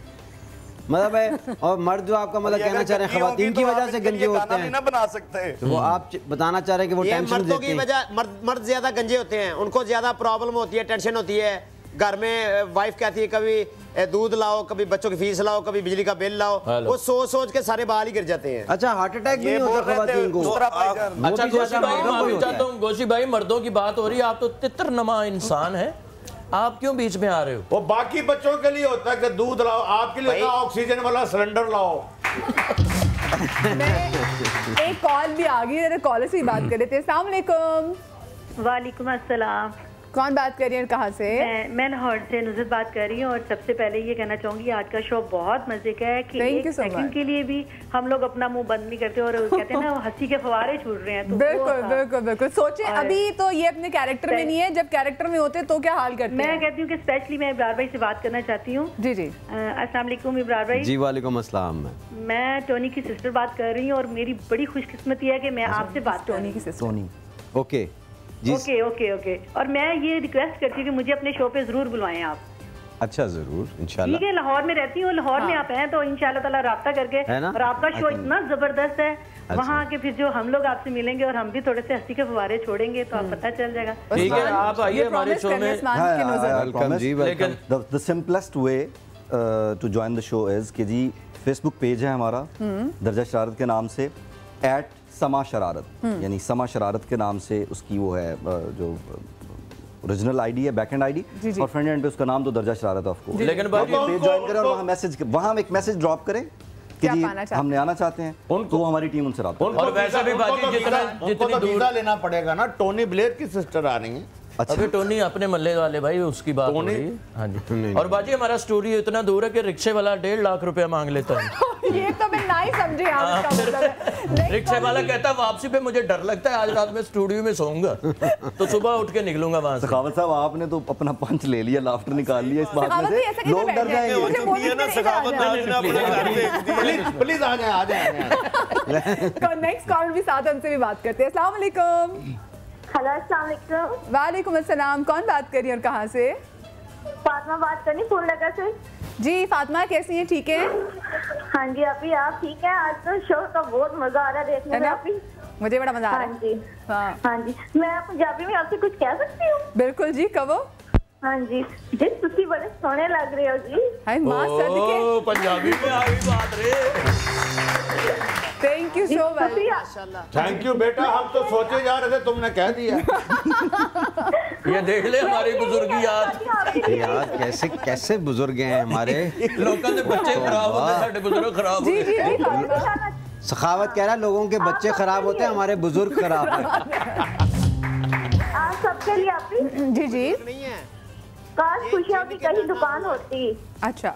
मतलब है, और मर्द जो आपका मतलब कहना चाह रहे हैं खवातीन की वजह से गंजे होते हैं, ना बना सकते। तो वो आप बताना चाह रहे हैं कि वो टेंशन मर्दों की वजह, मर्द ज्यादा गंजे होते हैं, उनको ज्यादा प्रॉब्लम होती है, टेंशन होती है। घर में वाइफ कहती है कभी दूध लाओ, कभी बच्चों की फीस लाओ, कभी बिजली का बिल लाओ, वो सोच के सारे बाल ही गिर जाते हैं। अच्छा, हार्ट अटैक भी नहीं होता खवातीन को? अच्छा गोशी भाई, माफी चाहता हूँ गोशी भाई, मर्दों की बात हो रही है, आप तो तित्रनमा इंसान है, आप क्यों बीच में आ रहे हो? वो बाकी बच्चों के लिए होता है कि दूध लाओ, आपके लिए ऑक्सीजन वाला सिलेंडर लाओ। एक कॉल भी आ गई, कॉलर से ही बात कर रहे थे। अस्सलाम वालेकुम। वालेकुम अस्सलाम। कौन बात कर रही है, कहाँ से? मैं लाहौर से नुज़रत बात कर रही हूँ। और सबसे पहले ये कहना चाहूंगी आज का शो बहुत मजे का है कि एक सेकंड के लिए भी हम लोग अपना मुंह बंद नहीं करते और कहते हैं ना हंसी के फवारे छूट रहे हैं। तो बिल्कुल बिल्कुल बिल्कुल। सोचिए अभी तो ये अपने कैरेक्टर में नहीं है, जब कैरेक्टर में होते तो क्या हाल करते हैं? मैं कहती हूँ कि स्पेशली मैं इब्रार भाई से बात करना चाहती हूँ। जी जी। अस्सलाम वालेकुम इब्रार भाई। जी वालेकुम अस्सलाम। मैं टोनी की सिस्टर बात कर रही हूँ और मेरी बड़ी खुशकिस्मती है कि मैं आपसे बात टोनी की sister. Okay okay okay okay. और मैं ये रिक्वेस्ट करती हूँ कि मुझे अपने शो पे जरूर बुलवाएं आप। अच्छा जरूर इंशाल्लाह। ठीक है, लाहौर में रहती हूँ, लाहौर में आप हैं तो इंशाल्लाह ताला राब्ता करके। और आपका शो इतना जबरदस्त है, वहाँ आके फिर जो हम लोग आपसे मिलेंगे और हम भी थोड़े से हंसी के फवारे छोड़ेंगे तो आप पता चल जाएगा। ठीक है, आप आइए हमारे शो में। वेलकम जी, welcome. The simplest way to join the show is कि जी फेसबुक पेज है हमारा दर्जा शरारत के नाम से, @समा शरारत, यानी समा शरारत के नाम से उसकी वो है जो ओरिजिनल आईडी है, बैक एंड आईडी, और फ्रंट एंड पे उसका नाम तो दर्जा शरारत ऑफ को। लेकिन पेज ज्वाइन करें और वहाँ एक मैसेज ड्रॉप करें कि जी हमने आना चाहते हैं, तो हमारी टीम उनसे राब्ता करें। और वैसे भी बाजी जितनी वीजा लेना पड़ेगा ना, टोनी ब्लेयर की सिस्टर आ रही है। अच्छा। अभी टोनी अपने मल्ले वाले भाई उसकी बात हो रही है। हाँ जी। और बाजी हमारा स्टूडियो इतना दूर है कि रिक्शे वाला 1.5 लाख रुपया मांग लेता है। ये तो मैं नहीं समझी। रिक्शे वाला कहता है वापसी पे मुझे डर लगता है, आज रात में स्टूडियो में सोऊंगा तो सुबह उठ के निकलूंगा वहां से। सखावत साहब आपने तो अपना पंच ले लिया, लाफ्टर निकाल लिया इस बात में से, लोग डर जाएंगे। प्लीज आ जाए। नेक्स्ट कॉल भी साथ हमसे भी बात करते हैं। अस्सलाम वालेकुम। हेलो अस्सलाम वालेकुम। वालेकुम अस्सलाम। कौन बात कर रही है और कहाँ से? फातिमा बात करनी फूलनगर से। जी फातिमा, कैसी हैं? ठीक है। हाँ जी अभी आप ठीक है? आज तो शो का बहुत मजा आ रहा है देखने में। अभी मुझे बड़ा मजा आ रहा है। हाँ जी हाँ जी। मैं पंजाबी में आपसे कुछ कह सकती हूँ? बिल्कुल जी, कहो। हाँ जी जी तुसी बड़े सोने लग रहे हो जी। हाय मां सदके पंजाबी में आ गई बात रे। Thank you so much. Thank you बेटा, हम तो सोचे जा रहे थे, तुमने कह दिया। ये देख ले हमारी बुजुर्ग यार कैसे बुजुर्ग हैं हमारे। लोगों के बच्चे खराब होते, साडे बुजुर्ग खराब होते। सखावत कह रहा है लोगों के बच्चे खराब होते हैं, हमारे बुजुर्ग खराब हैं। आप सबके लिए अपनी जी जी काश खुशियों की कहीं दुकान होती। अच्छा।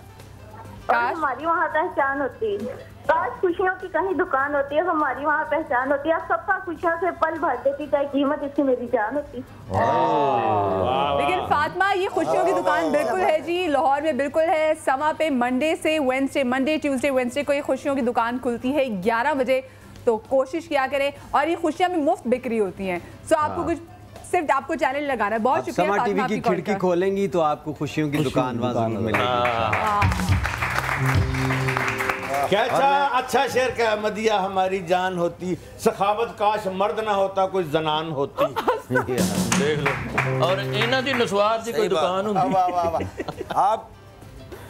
काश हमारी वहाँ पहचान होती। काश खुशियों की कहीं दुकान होती है, हमारी वहाँ पहचान होती है। सबका खुशियों से पल भर देती, चाहे कीमत इसकी मेरी जान होती। लेकिन फातिमा ये खुशियों की दुकान बिल्कुल है जी, लाहौर में बिल्कुल है। समा पे मंडे ट्यूसडे वेडनेसडे को ये खुशियों की दुकान खुलती है 11 बजे। तो कोशिश किया करें, और ये खुशियाँ भी मुफ्त बिक्री होती हैं। सो आपको कुछ सिर्फ आपको चैनल लगाना है। बहुत शुक्रिया। समा टीवी की खिड़की खोलेंगी तो आपको खुशियों की दुकान मिलेगी। कैसा अच्छा शेर का मदिया हमारी जान होती, सखावत काश मर्द ना होता कोई जनान होती। देख लो, और इन्हां दी नसवार दी कोई दुकान होती। आप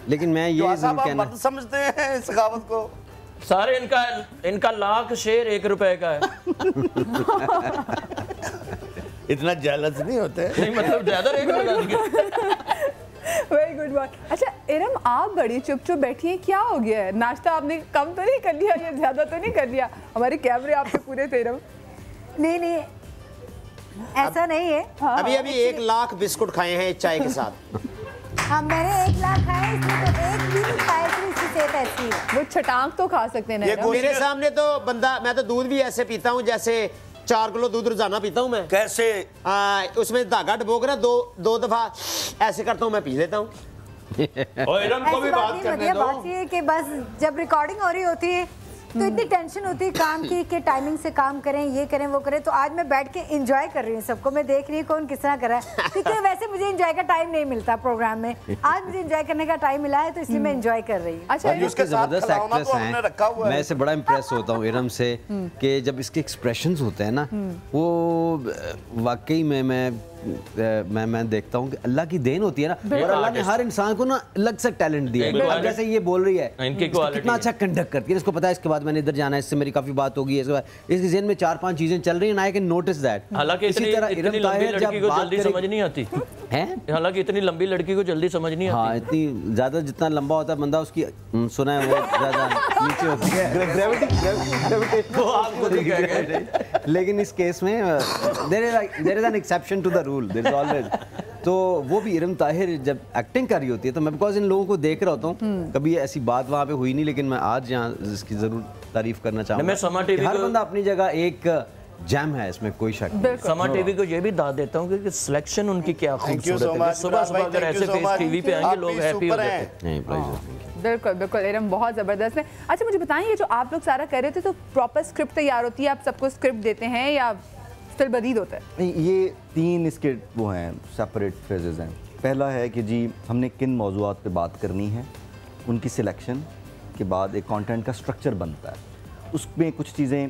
लेकिन मैं ये कहना समझते हैं सखावत को सारे इनका लाख शेर 1 रुपए का है। इतना जेलस नहीं होते। नहीं मतलब ज्यादा रेट लगा दिया। वेरी गुड बात। अच्छा इरम, आप बड़ी चुप चुप बैठी हैं, क्या हो गया है? नाश्ता आपने कम तो नहीं कर लिया, ये ज्यादा तो नहीं कर लिया? हमारे कैमरे आपके पूरे थे इरम। नहीं ऐसा नहीं है। अभी 1 लाख बिस्कुट खाए हैं चाय के साथ। हाँ मैंने 1 लाख खाए, इसमें तो एक भी नहीं खाए, तो इसकी सेहत ऐसी है। वो छटांग तो खा सकते हैं ना। मेरे सामने तो बंदा, मैं तो दूध भी ऐसे पीता हूँ जैसे 4 किलो दूध रोजाना पीता हूँ मैं। कैसे? उसमें धागा डबोक ना दो दफा ऐसे करता हूँ, मैं पी लेता हूँ। को भी बात करने दो। बात ये कि बस जब रिकॉर्डिंग हो रही होती है तो इतनी टेंशन होती है काम की कि टाइमिंग से काम करें, ये करें वो करें। तो आज मैं बैठ के एंजॉय कर रही हूँ, सबको मैं देख रही हूँ कौन किस तरह कर रहा है, क्योंकि वैसे मुझे एंजॉय का टाइम नहीं मिलता प्रोग्राम में। आज मुझे एंजॉय करने का टाइम मिला है तो इसलिए मैं एंजॉय कर रही हूँ। अच्छा उसके जबरदस्त एक्ट्रेस हैं, मैं इससे बड़ा इम्प्रेस होता हूँ इरम से कि जब इसके एक्सप्रेशंस होते हैं ना, वो वाकई में मैं देखता हूँ कि अल्लाह की देन होती है ना, और अल्लाह ने हर इंसान को ना अलग से टैलेंट दिया है। जैसे ये बोल रही है कितना अच्छा कंडक्ट करती है, इसको पता है इसके बाद मैंने इधर जाना है, इससे मेरी काफी बात होगी, इसके बाद इसके ज़हन में 4-5 चीजें चल रही हैं, आई कैन नोटिस दैट। हालांकि इसी तरह इरम ताहिर जब बात समझ नहीं आती हालांकि इतनी लंबी लड़की को जल्दी समझ नहीं आती। हाँ, इतनी ज्यादा जितना लंबा होता है बंदा उसकी सुना है वो ज्यादा नीचे होती है ग्रेविटी वो आपको दिखेगा। लेकिन इस केस में there is an exception to the rule, there is always. तो वो भी इरम ताहिर जब एक्टिंग कर रही होती है तो मैं बिकॉज इन लोगों को देख रहा होता हूँ, कभी ऐसी बात वहाँ पे हुई नहीं, लेकिन मैं आज यहाँ इसकी जरूर तारीफ करना चाहूँगा। मैं समा टीवी हर बंदा अपनी जगह एक जैम है, इसमें कोई शक नहीं। समा टीवी को ये भी दाद देता हूँ कि सिलेक्शन उनकी क्या खूबसूरत है। सुबह सुबह अगर ऐसे फेस टीवी पे आएंगे लोग हैप्पी हो जाते हैं। बिल्कुल बिल्कुल इरम बहुत ज़बरदस्त है। अच्छा मुझे बताइए, जो आप लोग सारा कर रहे थे तो प्रॉपर स्क्रिप्ट तैयार होती है, आप सबको स्क्रिप्ट देते हैं या फिर बदीद होता है? नहीं, ये 3 इसके वो हैं सेपरेट फेजेस हैं। पहला है कि जी हमने किन मौज़ूआत पे बात करनी है, उनकी सिलेक्शन के बाद एक कंटेंट का स्ट्रक्चर बनता है, उसमें कुछ चीज़ें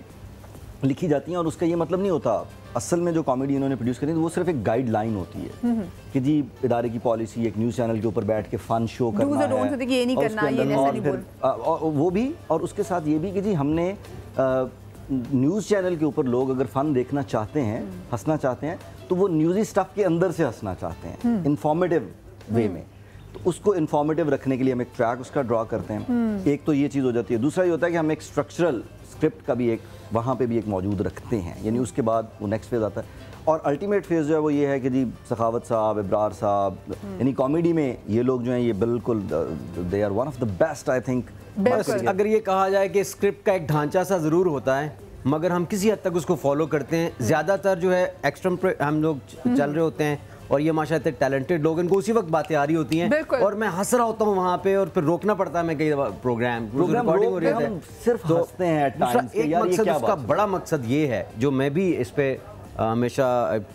लिखी जाती हैं और उसका ये मतलब नहीं होता असल में जो कॉमेडी इन्होंने प्रोड्यूस करी वो सिर्फ एक गाइडलाइन होती है कि जी इदारे की पॉलिसी एक न्यूज़ चैनल के ऊपर बैठ के फन शो करना है, ये नहीं करना, ये ऐसा नहीं बोल, और वो भी, और उसके साथ ये भी कि जी हमने न्यूज़ चैनल के ऊपर लोग अगर फन देखना चाहते हैं, हंसना चाहते हैं, तो वो न्यूज़ी स्टफ के अंदर से हंसना चाहते हैं इंफॉर्मेटिव वे में, तो उसको इंफॉर्मेटिव रखने के लिए हम एक ट्रैक उसका ड्रॉ करते हैं। एक तो ये चीज़ हो जाती है। दूसरा ये होता है कि हम एक स्ट्रक्चरल स्क्रिप्ट का भी एक वहाँ पे भी एक मौजूद रखते हैं, यानी उसके बाद वो नेक्स्ट फेज़ आता है। और अल्टीमेट फेज़ जो है वो ये है कि जी सखावत साहब, इब्रार साहब, यानी कॉमेडी में ये लोग जो हैं ये बिल्कुल they are one of the best I think. अगर ये कहा जाए कि स्क्रिप्ट का एक ढांचा सा ज़रूर होता है, मगर हम किसी हद तक उसको फॉलो करते हैं। ज़्यादातर जो है एक्सट्रीम हम लोग चल रहे होते हैं और ये माशाअल्लाह टैलेंटेड लोग, इनको उसी वक्त बातें आ रही होती हैं और मैं हंस रहा होता हूँ वहाँ पे और फिर रोकना पड़ता है। मैं कई प्रोग्राम रिकॉर्डिंग हो रही है सिर्फ हंसते हैं एट टाइम्स। एक मकसद उसका बड़ा मकसद ये है जो मैं भी इस पे हमेशा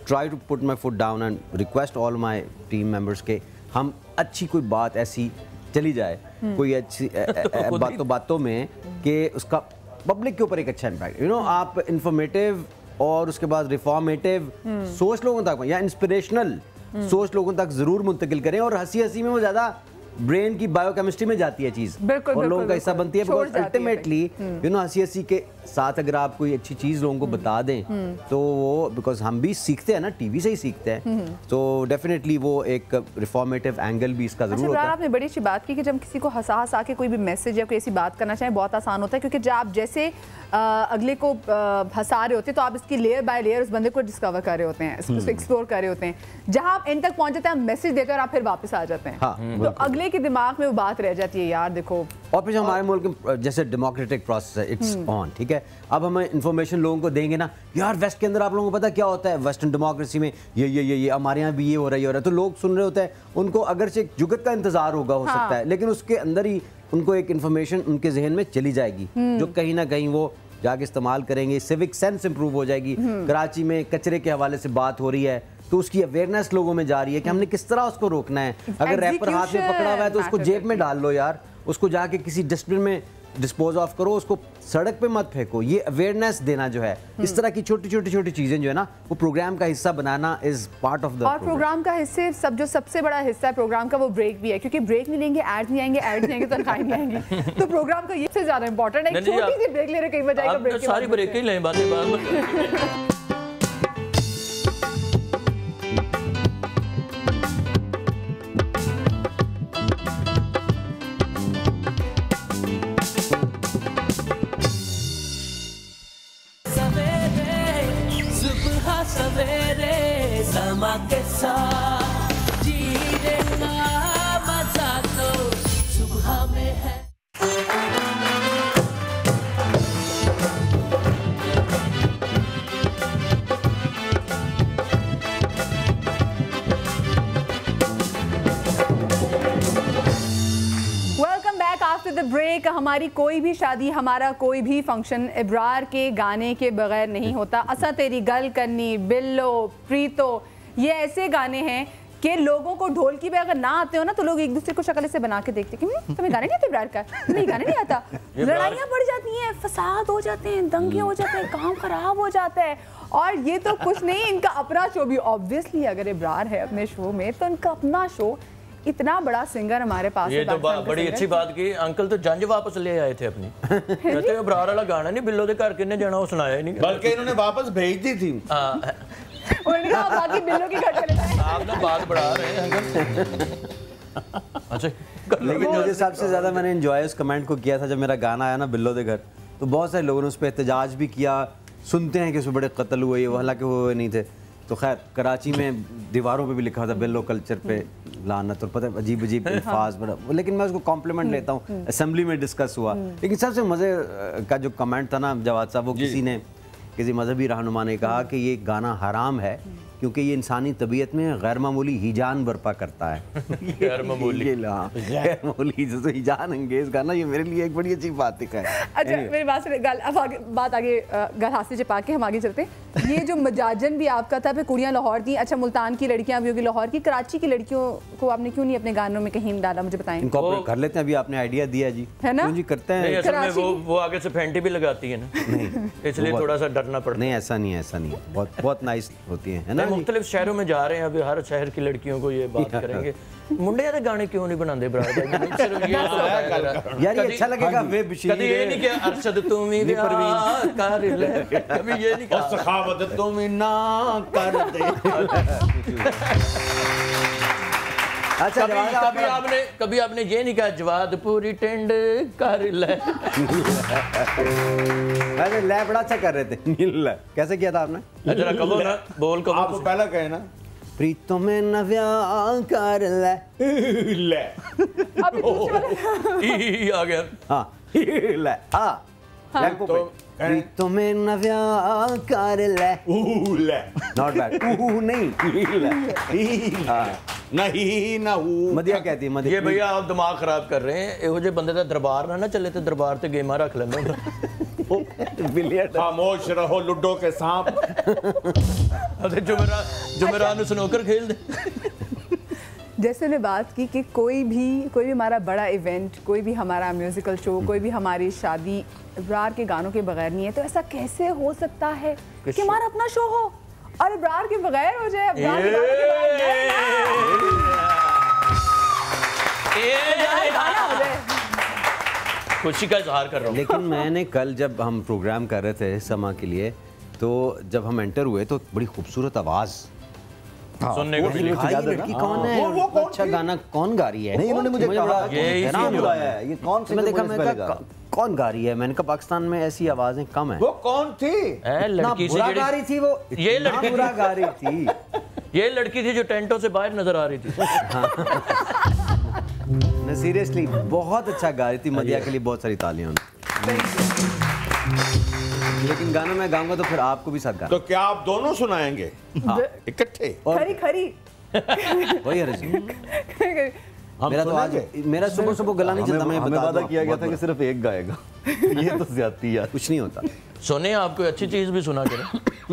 try to put my foot down and request all my team members के हम अच्छी कोई बात ऐसी चली जाए, कोई अच्छी बातों में कि उसका पब्लिक के ऊपर एक अच्छा इम्पैक्ट, आप इंफॉर्मेटिव और उसके बाद रिफॉर्मेटिव सोच लोगों तक या इंस्पिरेशनल सोच लोगों तक जरूर मुंतकिल करें। और हंसी हंसी में वो ज्यादा ब्रेन की बायोकेमिस्ट्री में जाती है चीज और लोगों का हिस्सा बनती है। बिकॉज अल्टीमेटली हंसी हंसी के साथ अगर आप कोई अच्छी चीज लोगों को बता दें तो वो, बिकॉज हम भी सीखते हैं ना, टीवी से ही सीखते हैं, तो डेफिनेटली वो एक रिफॉर्मेटिव एंगल भी इसका जरूर होता है। आपने बड़ी अच्छी बात की कि जब किसी को हंसा के कोई भी मैसेज या कोई ऐसी बात करना चाहें बहुत आसान होता है, क्योंकि जब आप जैसे अगले को हंसा रहे होते हैं तो आप इसकी लेयर बाय लेयर उस बंदे को डिस्कवर कर रहे होते हैं, इसको एक्सप्लोर कर रहे होते हैं। जहां आप एंड तक पहुंच जाते हैं, मैसेज देते हैं और आप फिर वापस आ जाते हैं, तो अगले के दिमाग में वो बात रह जाती है, यार देखो। और फिर हमारे मुल्क में जैसे डेमोक्रेटिक प्रोसेस है, इट्स ऑन, ठीक है। अब हमें इन्फॉर्मेशन लोगों को देंगे ना, यार वेस्ट के अंदर आप लोगों को पता क्या होता है, वेस्टर्न डेमोक्रेसी में ये हमारे यहाँ भी ये हो रहा है, तो लोग सुन रहे होते हैं, उनको अगर से जुगत का इंतजार होगा हो सकता है, लेकिन उसके अंदर ही उनको एक इन्फॉर्मेशन उनके जहन में चली जाएगी जो कहीं ना कहीं वो जाके इस्तेमाल करेंगे, सिविक सेंस इंप्रूव हो जाएगी। कराची में कचरे के हवाले से बात हो रही है तो उसकी अवेयरनेस लोगों में जा रही है कि हमने किस तरह उसको रोकना है। अगर रैपर हाथ में पकड़ा हुआ है तो उसको जेब में डाल लो यार, उसको जाके किसी डस्टबिन में डिस्पोज ऑफ करो, उसको सड़क पे मत फेंको। ये अवेयरनेस देना जो है, इस तरह की छोटी छोटी चीजें जो है ना, वो प्रोग्राम का हिस्सा बनाना इज पार्ट ऑफ द और प्रोग्राम का हिस्से जो सबसे बड़ा हिस्सा है प्रोग्राम का, वो ब्रेक भी है, क्योंकि ब्रेक नहीं लेंगे एड नहीं आएंगे, एड नहीं आएंगे तो तनख्वाहें नहीं आएंगी। तो प्रोग्राम का ये सबसे ज्यादा इंपॉर्टेंट है। छोटी सी ब्रेक ले रहे, कई बजाएगा ब्रेक, सारी ब्रेक ही लें बातें सवेरे समा के साथ जीने का मजा तो सुबह में है। Welcome back after the break. हमारी कोई भी शादी, हमारा कोई भी फंक्शन इब्रार के गाने के बगैर नहीं होता। असा तेरी गल करनी, बिल्लो, प्रीतो, ये ऐसे गाने हैं कि लोगों को ढोलकी पे अगर ना आते हो ना तो लोग एक दूसरे को शक्ल से बना के देखते कि तुम्हें गाने नहीं आते इब्रार का, तुम्हें गाने नहीं आता। लड़ाइयाँ बढ़ जाती हैं, फसाद हो जाते हैं, दंगे हो जाते हैं, काम खराब हो जाता है। और ये तो कुछ नहीं, इनका अपना शो भी, ऑब्वियसली अगर इब्रार है अपने शो में तो इनका अपना शो, इतना बड़ा सिंगर हमारे पास। ये तो बड़ी अच्छी बात की, अंकल तो जंज वापस ले आए थे अपनी। कहते इब्रार वाला गाना नहीं बिल्लो दे घर किन्ने जाना, वो सुनाया ही नहीं, बल्कि इन्होंने वापस भेज दी थी। उन्होंने कहा बाकी बिल्लों की घट चले जाए। आप ना बात बढ़ा रहे हैं अच्छा लेकिन मुझे सबसे ज़्यादा मैंने एंजॉय उस कमेंट को किया था जब मेरा गाना आया ना बिल्लो दे घर, तो बहुत सारे लोगों ने उस पर एहतजाज भी किया। सुनते हैं कि उसमें बड़े कत्ल हुए, वो हालांकि वो हुए नहीं थे। तो खैर कराची में दीवारों पे भी लिखा था बिल्लो कल्चर पे लानत, और पता है अजीब अजीब अल्फाज बड़ा, लेकिन मैं उसको कॉम्प्लीमेंट लेता हूँ। असेंबली में डिस्कस हुआ, लेकिन सबसे मज़े का जो कमेंट था ना जवाद साहब, वो किसी मजहबी रहनुमा ने कहा कि ये गाना हराम है क्योंकि ये इंसानी तबीयत में गैर मामूली हिजान बर्पा करता है। गैर मामूली जैसे हिजान अंगेज गाना, ये मेरे लिए एक बड़ी अच्छी बात है। अच्छा मेरी बात से बात आगे गल हाथ से चिपा के हम आगे चलते हैं। ये जो मजाजन भी आपका था, फिर कुड़ियाँ लाहौर थी, अच्छा मुल्तान की लड़कियाँ भी होगी, लाहौर की, कराची की लड़कियों को आपने क्यों नहीं अपने गानों में कहीं डाला, मुझे बताएं। इनको कर लेते हैं, अभी आपने आइडिया दिया जी, है ना जी करते हैं। वो आगे से फैंटी भी लगाती है ना, इसलिए थोड़ा सा डरना पड़ता है। नहीं ऐसा नहीं है, ऐसा नहीं है, बहुत नाइस होती है ना। मुख्तलिफ शहरों में जा रहे हैं, अभी हर शहर की लड़कियों को ये बात करेंगे, मुंडे यार गाने क्यों नहीं बनाते ब्रार यार ये अच्छा लगेगा। वे कभी ये नहीं किया अरशद तुम ही कर ले, कभी ये नहीं कहा सखावत तुम ही ना कर दे। अच्छा कभी आपने ये नहीं कहा जवाद पूरी टेंड कर ले। अरे ले बड़ा अच्छा कर रहे थे। कैसे किया था आपने? जरा कहो ना, बोल कहो। आप पहला कहे ना, प्रीतों में नव्या कर ले आ गया। हाँ ले प्रीतों में नव्या कर ले, नॉट बैड, नहीं ना मदिया कहती है मदिया। ये भैया आप दिमाग खराब कर रहे हैं, एहो जे बंदे दा दरबार ना चले तो दरबार ते गेमा रख लेंगे। खामोश रहो लुडो के सांप। जुमेरान स्नूकर खेल दे। जैसे ने बात की कि कोई भी हमारा बड़ा इवेंट, कोई भी हमारा म्यूजिकल शो, कोई भी हमारी शादी इब्रार के गानों के बगैर नहीं है, तो ऐसा कैसे हो सकता है कि हमारा अपना शो हो और इब्रार के बगैर हो जाए? इब्रार के गाना हो जाए। खुशी का इजहार कर रहा हूँ। लेकिन मैंने कल जब हम प्रोग्राम कर रहे थे समा के लिए, तो जब हम एंटर हुए तो बड़ी खूबसूरत आवाज़ सुनने को मिली। लड़की कौन है? वो अच्छा गाना कौन गा रही है? नहीं उन्होंने मुझे कहा ये कौन सी, मैं देखा, मैं कहा कौन गा रही है? मैंने कहा पाकिस्तान में ऐसी आवाजें कम है। वो कौन थी? लड़की से गा रही थी वो, ये लड़की बुरा गा रही थी। ये लड़की थी जो टेंटों से बाहर नजर आ रही थी। सीरियसली बहुत अच्छा गा रही थी। मदिया के लिए बहुत सारी तालियां। लेकिन गाना मैं गाऊंगा तो फिर आपको भी साथ गाना। तो क्या आप दोनों सुनाएंगे इकट्ठे? खरी खरी वही मेरा तो आज मेरा सुबह सुबह गला नहीं चलता। मैं बता वादा किया गया था कि सिर्फ एक गाएगा। ये तो ज्यादती यार, कुछ नहीं होता। सोने आपको अच्छी चीज भी सुना के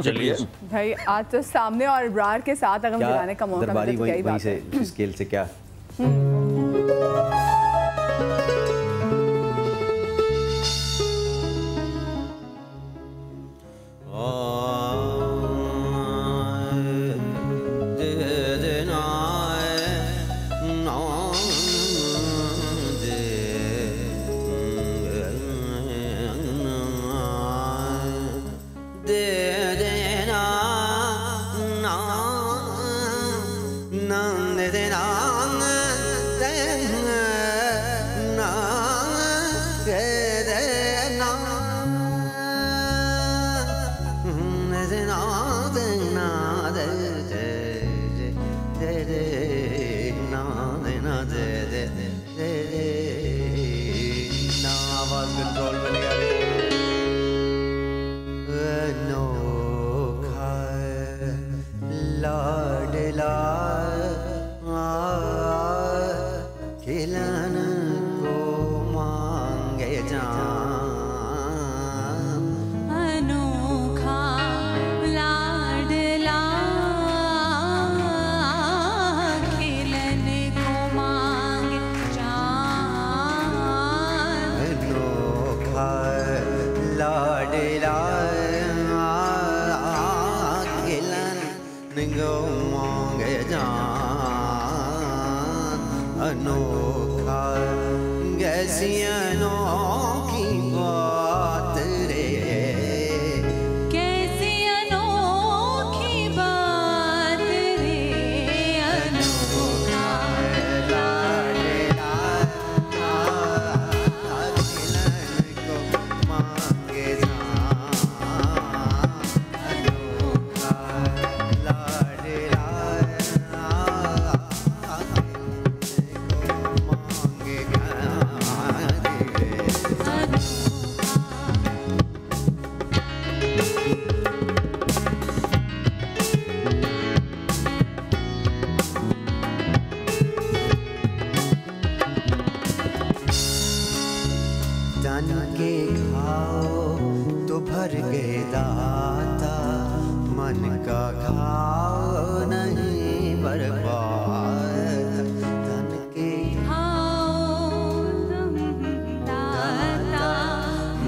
चलिए भाई, आज तो सामने और इब्रार के साथ अगर मुझे गाने का मौका मिले तो क्या ही बात है। वहीं से स्केल से क्या कैसी अनोखी बात तन के घाव तो भर गए दाता, मन का घाव नहीं बर्बाद। तन के घाव दाता,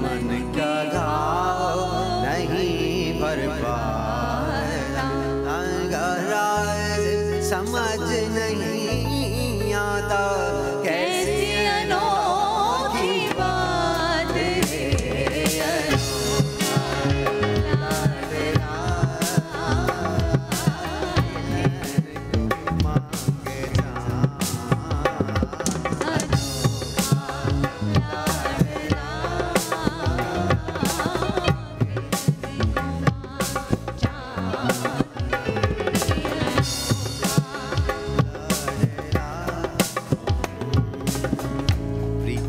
मन का घाव नहीं बर्बाद। राज समझ नहीं आता कैसी अनोखी बात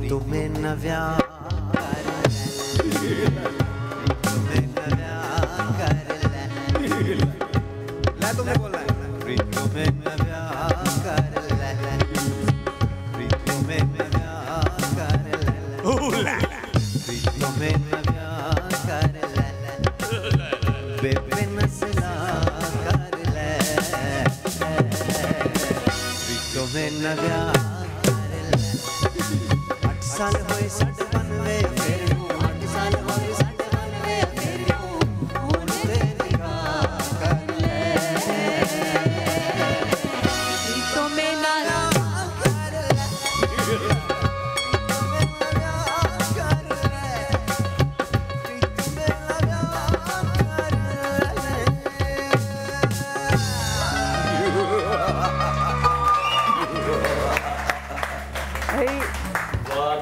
तुम्हें न व्याह कर ले, तुम्हें बोलना है तुम्हें न व्याह कर ले, तुम्हें न व्याह कर ले, तुम्हें न व्याह कर ले, बेबे नस्ला कर ले, तुम्हें न व्याह साल होए सट बनवे फिर हूँ, 8 साल होए सट बनवे फिर हूँ, उनसे निकाह कर ले। तो मैं ना कर ले,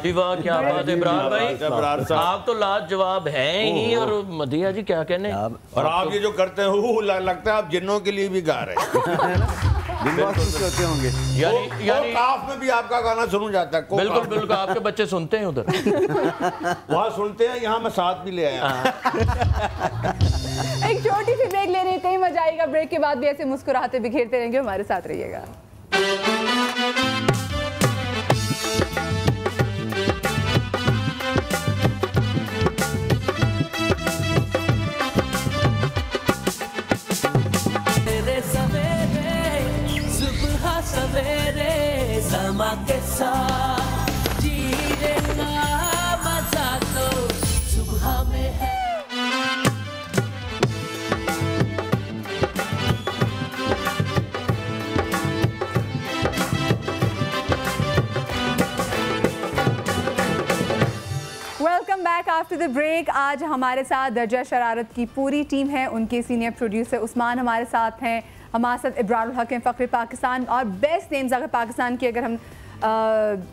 जी वाह, क्या बात है इब्रार भाई, आप तो लाजवाब हैं ही। और मदिया जी क्या कहने, और आप ये जो करते हैं लगता है आप जिन्नों के लिए भी गा रहे हैं। होते होंगे। यानी काफ में भी आपका गाना सुन जाता है। बिल्कुल बिल्कुल, आपके बच्चे सुनते हैं उधर। वहाँ सुनते हैं, यहाँ मैं साथ भी ले आया। एक छोटी सी ब्रेक ले रहे हैं, कहीं मजा आएगा। ब्रेक के बाद भी ऐसे मुस्कुराते बिखेरते रहेंगे, हमारे साथ रहिएगा। सवेरे समा के साथ जीने का मजा तो सुबह में है। Welcome back after the break. आज हमारे साथ दर्जा शरारत की पूरी टीम है। उनके सीनियर प्रोड्यूसर उस्मान हमारे साथ हैं, हमारे साथ इब्रारुल हक हैं, फ़ख्र पाकिस्तान। और बेस्ट नेम्स अगर पाकिस्तान की, अगर हम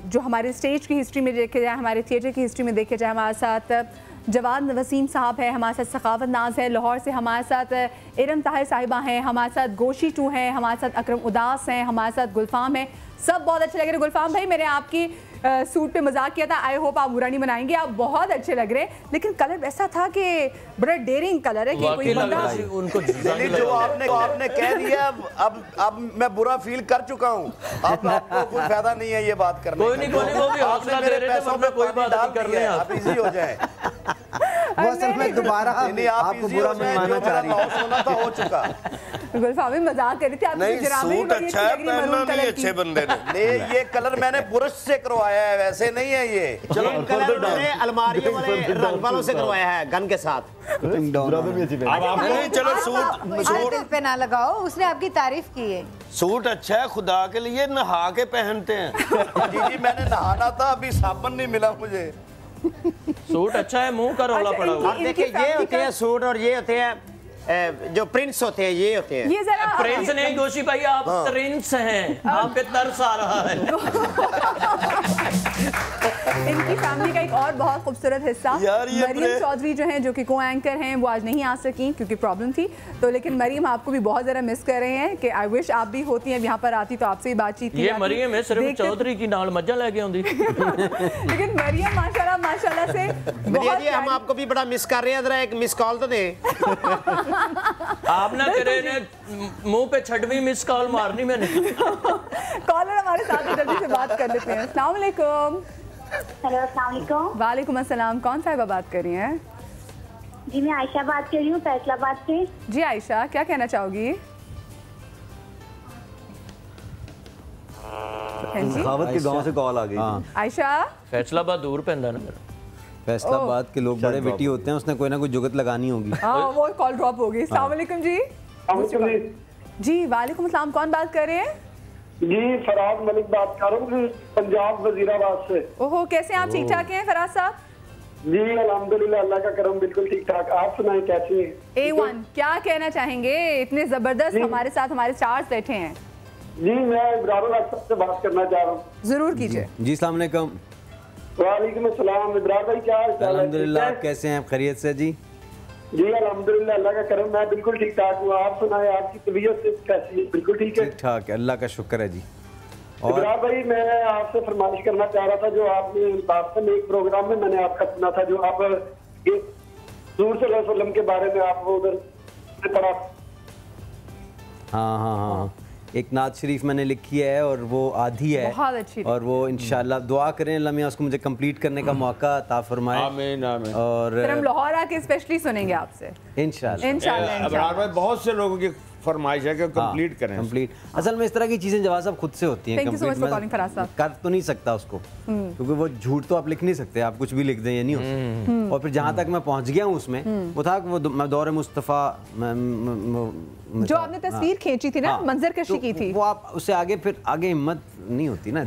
जो हमारे स्टेज की हिस्ट्री में देखे जाए, हमारे थिएटर की हिस्ट्री में देखे जाए, हमारे साथ जवाद वसीम साहब है, हमारे साथ सखावत नाज है लाहौर से, हमारे साथ इरम ताहिर साहिबा हैं, हमारे साथ गोशी टू हैं, हमारे साथ अकरम उदास हैं, हमारे साथ गुलफाम है। सब बहुत अच्छे लग रहे। गुलफाम भाई, मैंने आपकी सूट पे मजाक किया था, आई होप आप बुरा नहीं बनाएंगे, आप बहुत अच्छे लग रहे हैं। लेकिन कलर ऐसा था कि बड़ा डेयरिंग कलर है कि कोई बंदा उनको जो आपने कह दिया, अब मैं बुरा फील कर चुका हूँ। अब आपको कोई फायदा नहीं है ये बात करने का। कोई नहीं, वो भी हौसला दे रहे थे, वरना कोई बात नहीं कर रहे हैं। आप इजी हो जाए। वो असल में दोबारा आपको बुरा नहीं मानना चाह रही, होना था हो चुका। गुलफाम भी मजाक कर रही थी। नहीं, सूट अच्छा है, पहनना नहीं अच्छे बंदे ने। ये कलर मैंने बुरश से करवाया है, वैसे नहीं है ये। चलो कलर मैंने अलमारियों वाले रंग वालों से करवाया है, गन के साथ। नहीं, चलो सूट पे ना लगाओ, उसने आपकी तारीफ की है। सूट अच्छा है, खुदा के लिए नहा के पहनते हैं। जी मैंने नहाना था, अभी साबुन नहीं मिला मुझे। सूट अच्छा है, मुंह का रौला पड़ा हुआ। देखिए, ये होते हैं सूट, और ये होते हैं जो प्रिंस होते हैं, ये होते हैं। ये जरा प्रिंस नहीं गोशी भाई, आप प्रिंस हैं, आप पे तरस आ रहा है। इनकी फैमिली का एक और बहुत खूबसूरत हिस्सा मरियम चौधरी जो हैं, जो कि को एंकर हैं, वो आज नहीं आ सकी क्योंकि प्रॉब्लम थी। तो लेकिन मरियम आपको भी बहुत ज़रा मिस कर रहे हैं कि आई विश आप भी होती हैं, यहाँ पर आती तो आपसे ही बातचीत थी। ये मरियम है, सिर्फ चौधरी की नाल मज्जा लेके आउंदी। लेकिन मरियम माशाल्लाह से बहुत, हम आपको भी बड़ा मिस कर रहे हैं। जरा एक मिस कॉल तो दे। आप ना करे ने मुंह पे छठवीं मिस कॉल मारनी मैंने। कॉलर हमारे साथ जल्दी से बात कर लेते हैं। अस्सलाम वालेकुम। हेलो, अस्सलाम वालेकुम। वालेकुम अस्सलाम। कौन साहिबा बात कर रही हैं? जी मैं आयशा बात कर रही हूँ फैसलाबाद से। जी आयशा, क्या कहना चाहोगी? सखावत के गांव से कॉल आ गई। आयशा, फैसलाबाद दूर पैंदा ना मेरा। फैसलाबाद के लोग बड़े विटी होते हैं, उसने कोई ना कोई जुगत लगानी होगी। हाँ, वो कॉल ड्रॉप हो गई। अस्सलाम वालेकुम जी। जी वालेकुम अस्सलाम। कौन बात कर रहे हैं? जी फराज मलिक बात कर रहा हूँ पंजाब वजीराबाद से। ओहो, कैसे आप? ठीक ठाक हैं फराज साहब? जी अल्हम्दुलिल्लाह, अल्लाह का करम, बिल्कुल ठीक ठाक। आप सुनाएं कैसे हैं? A1, क्या कहना चाहेंगे? इतने जबरदस्त हमारे साथ हमारे स्टार्स बैठे हैं। जी मैं इब्रार अख्तर से बात करना चाह रहा हूँ। जरूर कीजिए। जी अस्सलाम वालेकुम। वालेकुम अस्सलाम। इब्रार भाई क्या हाल चाल है? अल्हम्दुलिल्लाह, आप कैसे हैं? खैरियत से जी? जी अल्हम्दुलिल्लाह, अल्लाह का करम, मैं बिल्कुल ठीक ठाक हूँ। आप सुनाएं, आपकी तबीयत कैसी है? बिल्कुल ठीक है? ठीक ठाक है, अल्लाह का शुक्र है जी। इब्रार भाई मैं आपसे फरमाइश करना चाह रहा था, जो आपने लास्ट में एक प्रोग्राम में मैंने आपका सुना था, जो आप हुजूर सल्लल्लाहु अलैहि वसल्लम के बारे में आप उधर पढ़ा। हाँ हाँ हाँ, एक नात शरीफ मैंने लिखी है और वो आधी है, बहुत अच्छी, और वो इंशाल्लाह दुआ करें अल्लाह मियां उसको मुझे कंप्लीट करने का मौका अता फरमाए। आमीन आमीन। और फिर हम लाहौर आके स्पेशली सुनेंगे आपसे इंशाल्लाह। इंशाल्लाह। बहुत से लोगों की फरमाइश है कि कंप्लीट करें। कंप्लीट असल में इस तरह की चीजें जवाब साहब खुद से होती हैं। Thank you so much for calling, Faraz साहब। कर तो नहीं सकता उसको, क्योंकि वो झूठ तो आप लिख नहीं सकते, आप कुछ भी लिख दें, ये नहीं हो सकता। और फिर जहाँ तक मैं पहुँच गया हूँ उसमें, वो था कि वो दौरे मुस्तफ़ा जो आपने तस्वीर खींची थी ना, मंजर कशी की थी, वो आप उससे आगे फिर आगे हिम्मत नहीं होती ना।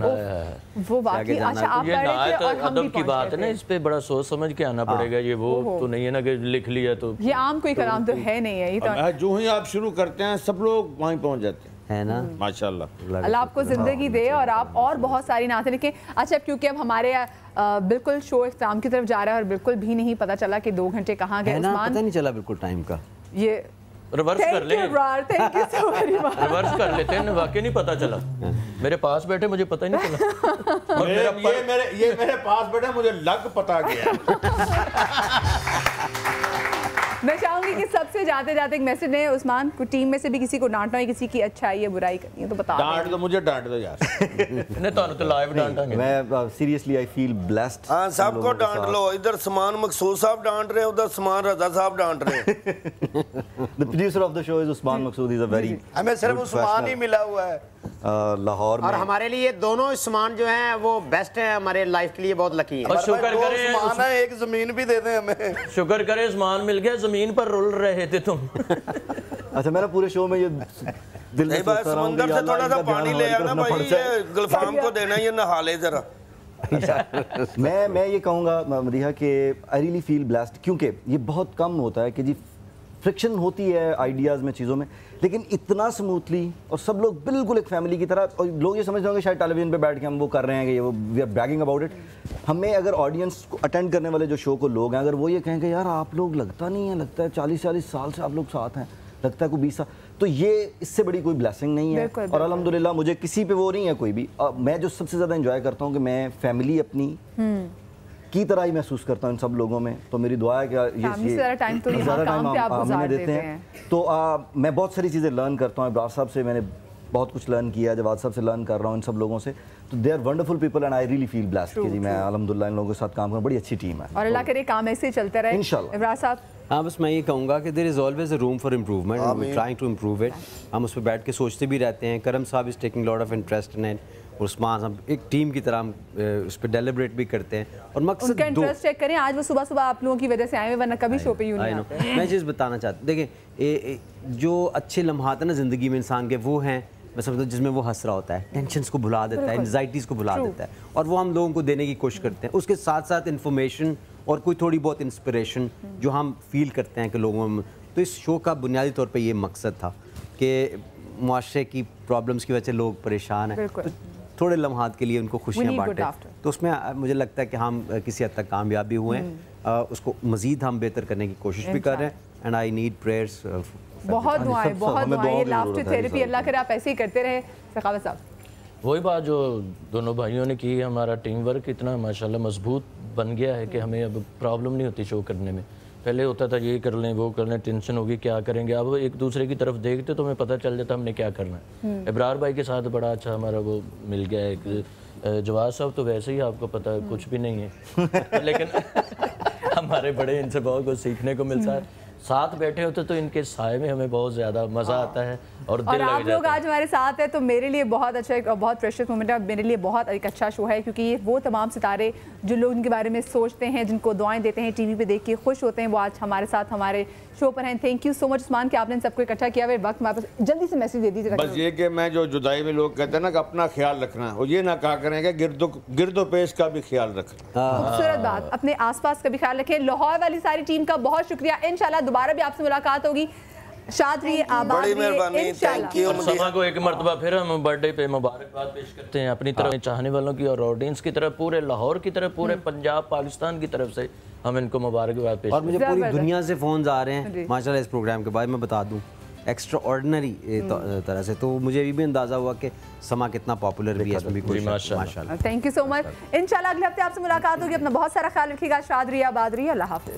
वो वाकई अच्छा आप ये ना तो अदब की बात है ना, इस पे बड़ा सोच समझ के आना पड़ेगा। ये वो तो नहीं है ना कि लिख लिया तो ये आम कोई कलाम तो है नहीं है। ये तो जो ही आप शुरू करते हैं सब लोग वहीं पहुंच जाते हैं, है ना। माशाल्लाह, अल्लाह आपको जिंदगी दे और आप और बहुत सारी नातें लिखें। अच्छा, क्योंकि अब हमारे बिल्कुल शो इख्तिताम की तरफ जा रहा है और बिल्कुल भी नहीं पता चला कि 2 घंटे कहाँ गए। पता नहीं चला बिल्कुल टाइम का। ये रिवर्स कर ले, thank you so very much. Reverse कर लेते हैं, वाकई नहीं पता चला। मेरे पास बैठे मुझे पता ही नहीं चला। और ये मेरे पास बैठे मुझे लग पता गया। मैं चाहूंगी कि सबसे जाते जाते एक मैसेज है उस्मान को, टीम में से भी किसी को डांटना है, किसी की अच्छाई या बुराई करनी है तो बता। डांट दो, मुझे डांट दो यार। नहीं तो लाइव डांटेंगे। मैं सीरियसली आई फील ब्लेस्ड। हाँ, सबको डांट लो। इधर समान मकसूद साहब डांट रहे हैं, उधर समान रजा साहब डांट रहे हैं। The producer of the show is Usman Maqsood. He's a very हमें सिर्फ उस्मान ही मिला हुआ है लाहौर में। और हमारे लिए दोनों उस्मान जो हैं वो बेस्ट है, हमारे लाइफ के लिए बहुत लकी है। और शुक्र करें उस्मान है, एक जमीन भी दे दें हमें। शुक्र करें उस्मान मिल गया, जमीन पर रुल रहे थे तुम। अच्छा, मेरा पूरे शो में ये दिल में सोचता रहा हूं समंदर से थोड़ा सा पानी ले आना भाई, ये गुलफाम को देना, ये नहा ले जरा। मैं ये कहूँगा मदीहा कि आई रियली फील ब्लेस्ड, क्योंकि ये बहुत कम होता है कि जी फ्रिक्शन होती है आइडियाज़ में, चीज़ों में, लेकिन इतना स्मूथली और सब लोग बिल्कुल एक फैमिली की तरह। और लोग ये समझते होंगे शायद टेलीविजन पे बैठ के हम वो कर रहे हैं कि ये वो we are bragging about it. हमें अगर ऑडियंस को अटेंड करने वाले जो शो को लोग हैं, अगर वो ये कहें कि यार आप लोग लगता नहीं है, लगता है 40 साल से आप लोग साथ हैं, लगता है कोई 20 साल, तो ये इससे बड़ी कोई ब्लेसिंग नहीं है। और अल्हम्दुलिल्लाह मुझे किसी पे वो नहीं है कोई भी। मैं जो सबसे ज़्यादा इंजॉय करता हूँ कि मैं फैमिली अपनी की तरह ही महसूस करता हूँ इन सब लोगों में। तो मेरी दुआ है कि ये ज़्यादा टाइम आप हमें देते हैं। तो मैं बहुत सारी चीज़ें लर्न करता हूँ। इब्रार साहब से मैंने बहुत कुछ लर्न किया, जवाद साहब से लर्न कर रहा हूँ, इन सब लोगों से। तो they are wonderful people and I really feel blessed कि जी मैं अल्हम्दुलिल्लाह इन लोगों के साथ काम करूँ। बड़ी अच्छी टीम है और अल्लाह करे काम ऐसे ही चलता रहे इंशाल्लाह। इब्रार साहब, हाँ, बस मैं ये कहूँगा कि there is always a room for improvement, we trying to improve it. हम उस पर बैठ के सोचते भी रहते हैं। करम साहब is taking lot of interest in it. Usman हम एक टीम की तरह हम उस पर डेलिब्रेट भी करते हैं। और मकसद उनका इंटरेस्ट चेक करें। आज वो सुबह सुबह आप लोगों की वजह से आए हुए, वरना कभी शो पे यूं नहीं आते। मैं चीज़ बताना चाहता हूँ, देखिए जो अच्छे लम्हात है ना ज़िंदगी में इंसान के, वो हैं मैं समझता हूँ जिसमें वो हंस रहा होता है, टेंशन्स को भुला देता है, एंजाइटीज़ को भुला देता है, और वो हम लोगों को देने की कोशिश करते हैं। उसके साथ साथ इन्फॉर्मेशन और कोई थोड़ी बहुत इंस्पिरेशन जो हम फील करते हैं कि लोगों में। तो इस शो का बुनियादी तौर पे ये मकसद था कि मुआशरे की प्रॉब्लम्स की वजह से लोग परेशान हैं, तो थोड़े लम्हात के लिए उनको खुशियाँ बांटें। तो उसमें मुझे लगता है कि हम किसी हद तक कामयाब भी हुए हैं। उसको मज़ीद हम बेहतर करने की कोशिश भी कर रहे हैं। एंड आई नीड प्रेयर्स, बहुत दुआएं, बहुत दुआएं। ये लाफ्टर थेरेपी अल्लाह करे आप ऐसे ही करते रहे। सखावत साहब, वही बात जो दोनों भाइयों ने की, हमारा टीम वर्क इतना माशाल्लाह मजबूत बन गया है कि हमें अब प्रॉब्लम नहीं होती शो करने में। पहले होता था ये कर लें वो कर लें, टेंशन होगी क्या करेंगे। अब एक दूसरे की तरफ देखते तो हमें पता चल जाता हमने क्या करना है। इब्रार भाई के साथ बड़ा अच्छा हमारा वो मिल गया है, जवाद साहब तो वैसे ही आपको पता है कुछ भी नहीं है लेकिन हमारे बड़े इनसे बहुत कुछ सीखने को मिलता है। साथ बैठे होते तो इनके साए में हमें बहुत ज़्यादा मज़ा आता है और दिल लग जाता है। आप लोग आज हमारे साथ हैं तो मेरे लिए बहुत अच्छा एक बहुत प्रेशियस मोमेंट है, मेरे लिए बहुत एक अच्छा शो है, क्योंकि ये वो तमाम सितारे जो लोग इनके बारे में सोचते हैं, जिनको दुआएं देते हैं, टीवी पे देख के खुश होते हैं, वो आज हमारे साथ हमारे शो पर हैं। Thank you so much Usman कि आपने इन सबको इकट्ठा किया। वक्त हमारे पास, जल्दी से मैसेज दे दीजिए। बस ये कि मैं जो जुदाई में लोग कहते हैं ना कि अपना ख्याल रखना, और ये ना कहा करेंगे गिरदो पेश का भी ख्याल रखना। खूबसूरत बात, अपने आसपास का भी ख्याल रखें। लाहौर वाली सारी टीम का बहुत शुक्रिया। इंशाल्लाह दोबारा भी आपसे मुलाकात होगी। शाद रहिए, आबाद रहिए इंशाल्लाह। और समा को एक मरतबा फिर हम बर्थडे पे मुबारकबाद पेश करते हैं अपनी तरफ चाहने वालों की और ऑडियंस की तरफ, पूरे लाहौर की तरफ, पूरे पंजाब पाकिस्तान की तरफ से हम इनको मुबारकबाद पेश। और मुझे पूरी दुनिया से फोन आ रहे हैं माशाल्लाह इस प्रोग्राम के बाद। मैं बता दूं एक्स्ट्रा ऑर्डिनरी तरह से, तो मुझे ये भी अंदाजा हुआ कि समा कितना पॉपुलर भी है, इसमें भी कोई माशाल्लाह। Thank you so much. इंशाल्लाह अगले हफ्ते आपसे मुलाकात होगी। अपना बहुत सारा ख्याल रखिएगा। शाद रहिए, आबाद रहिए, अल्लाह हाफिज।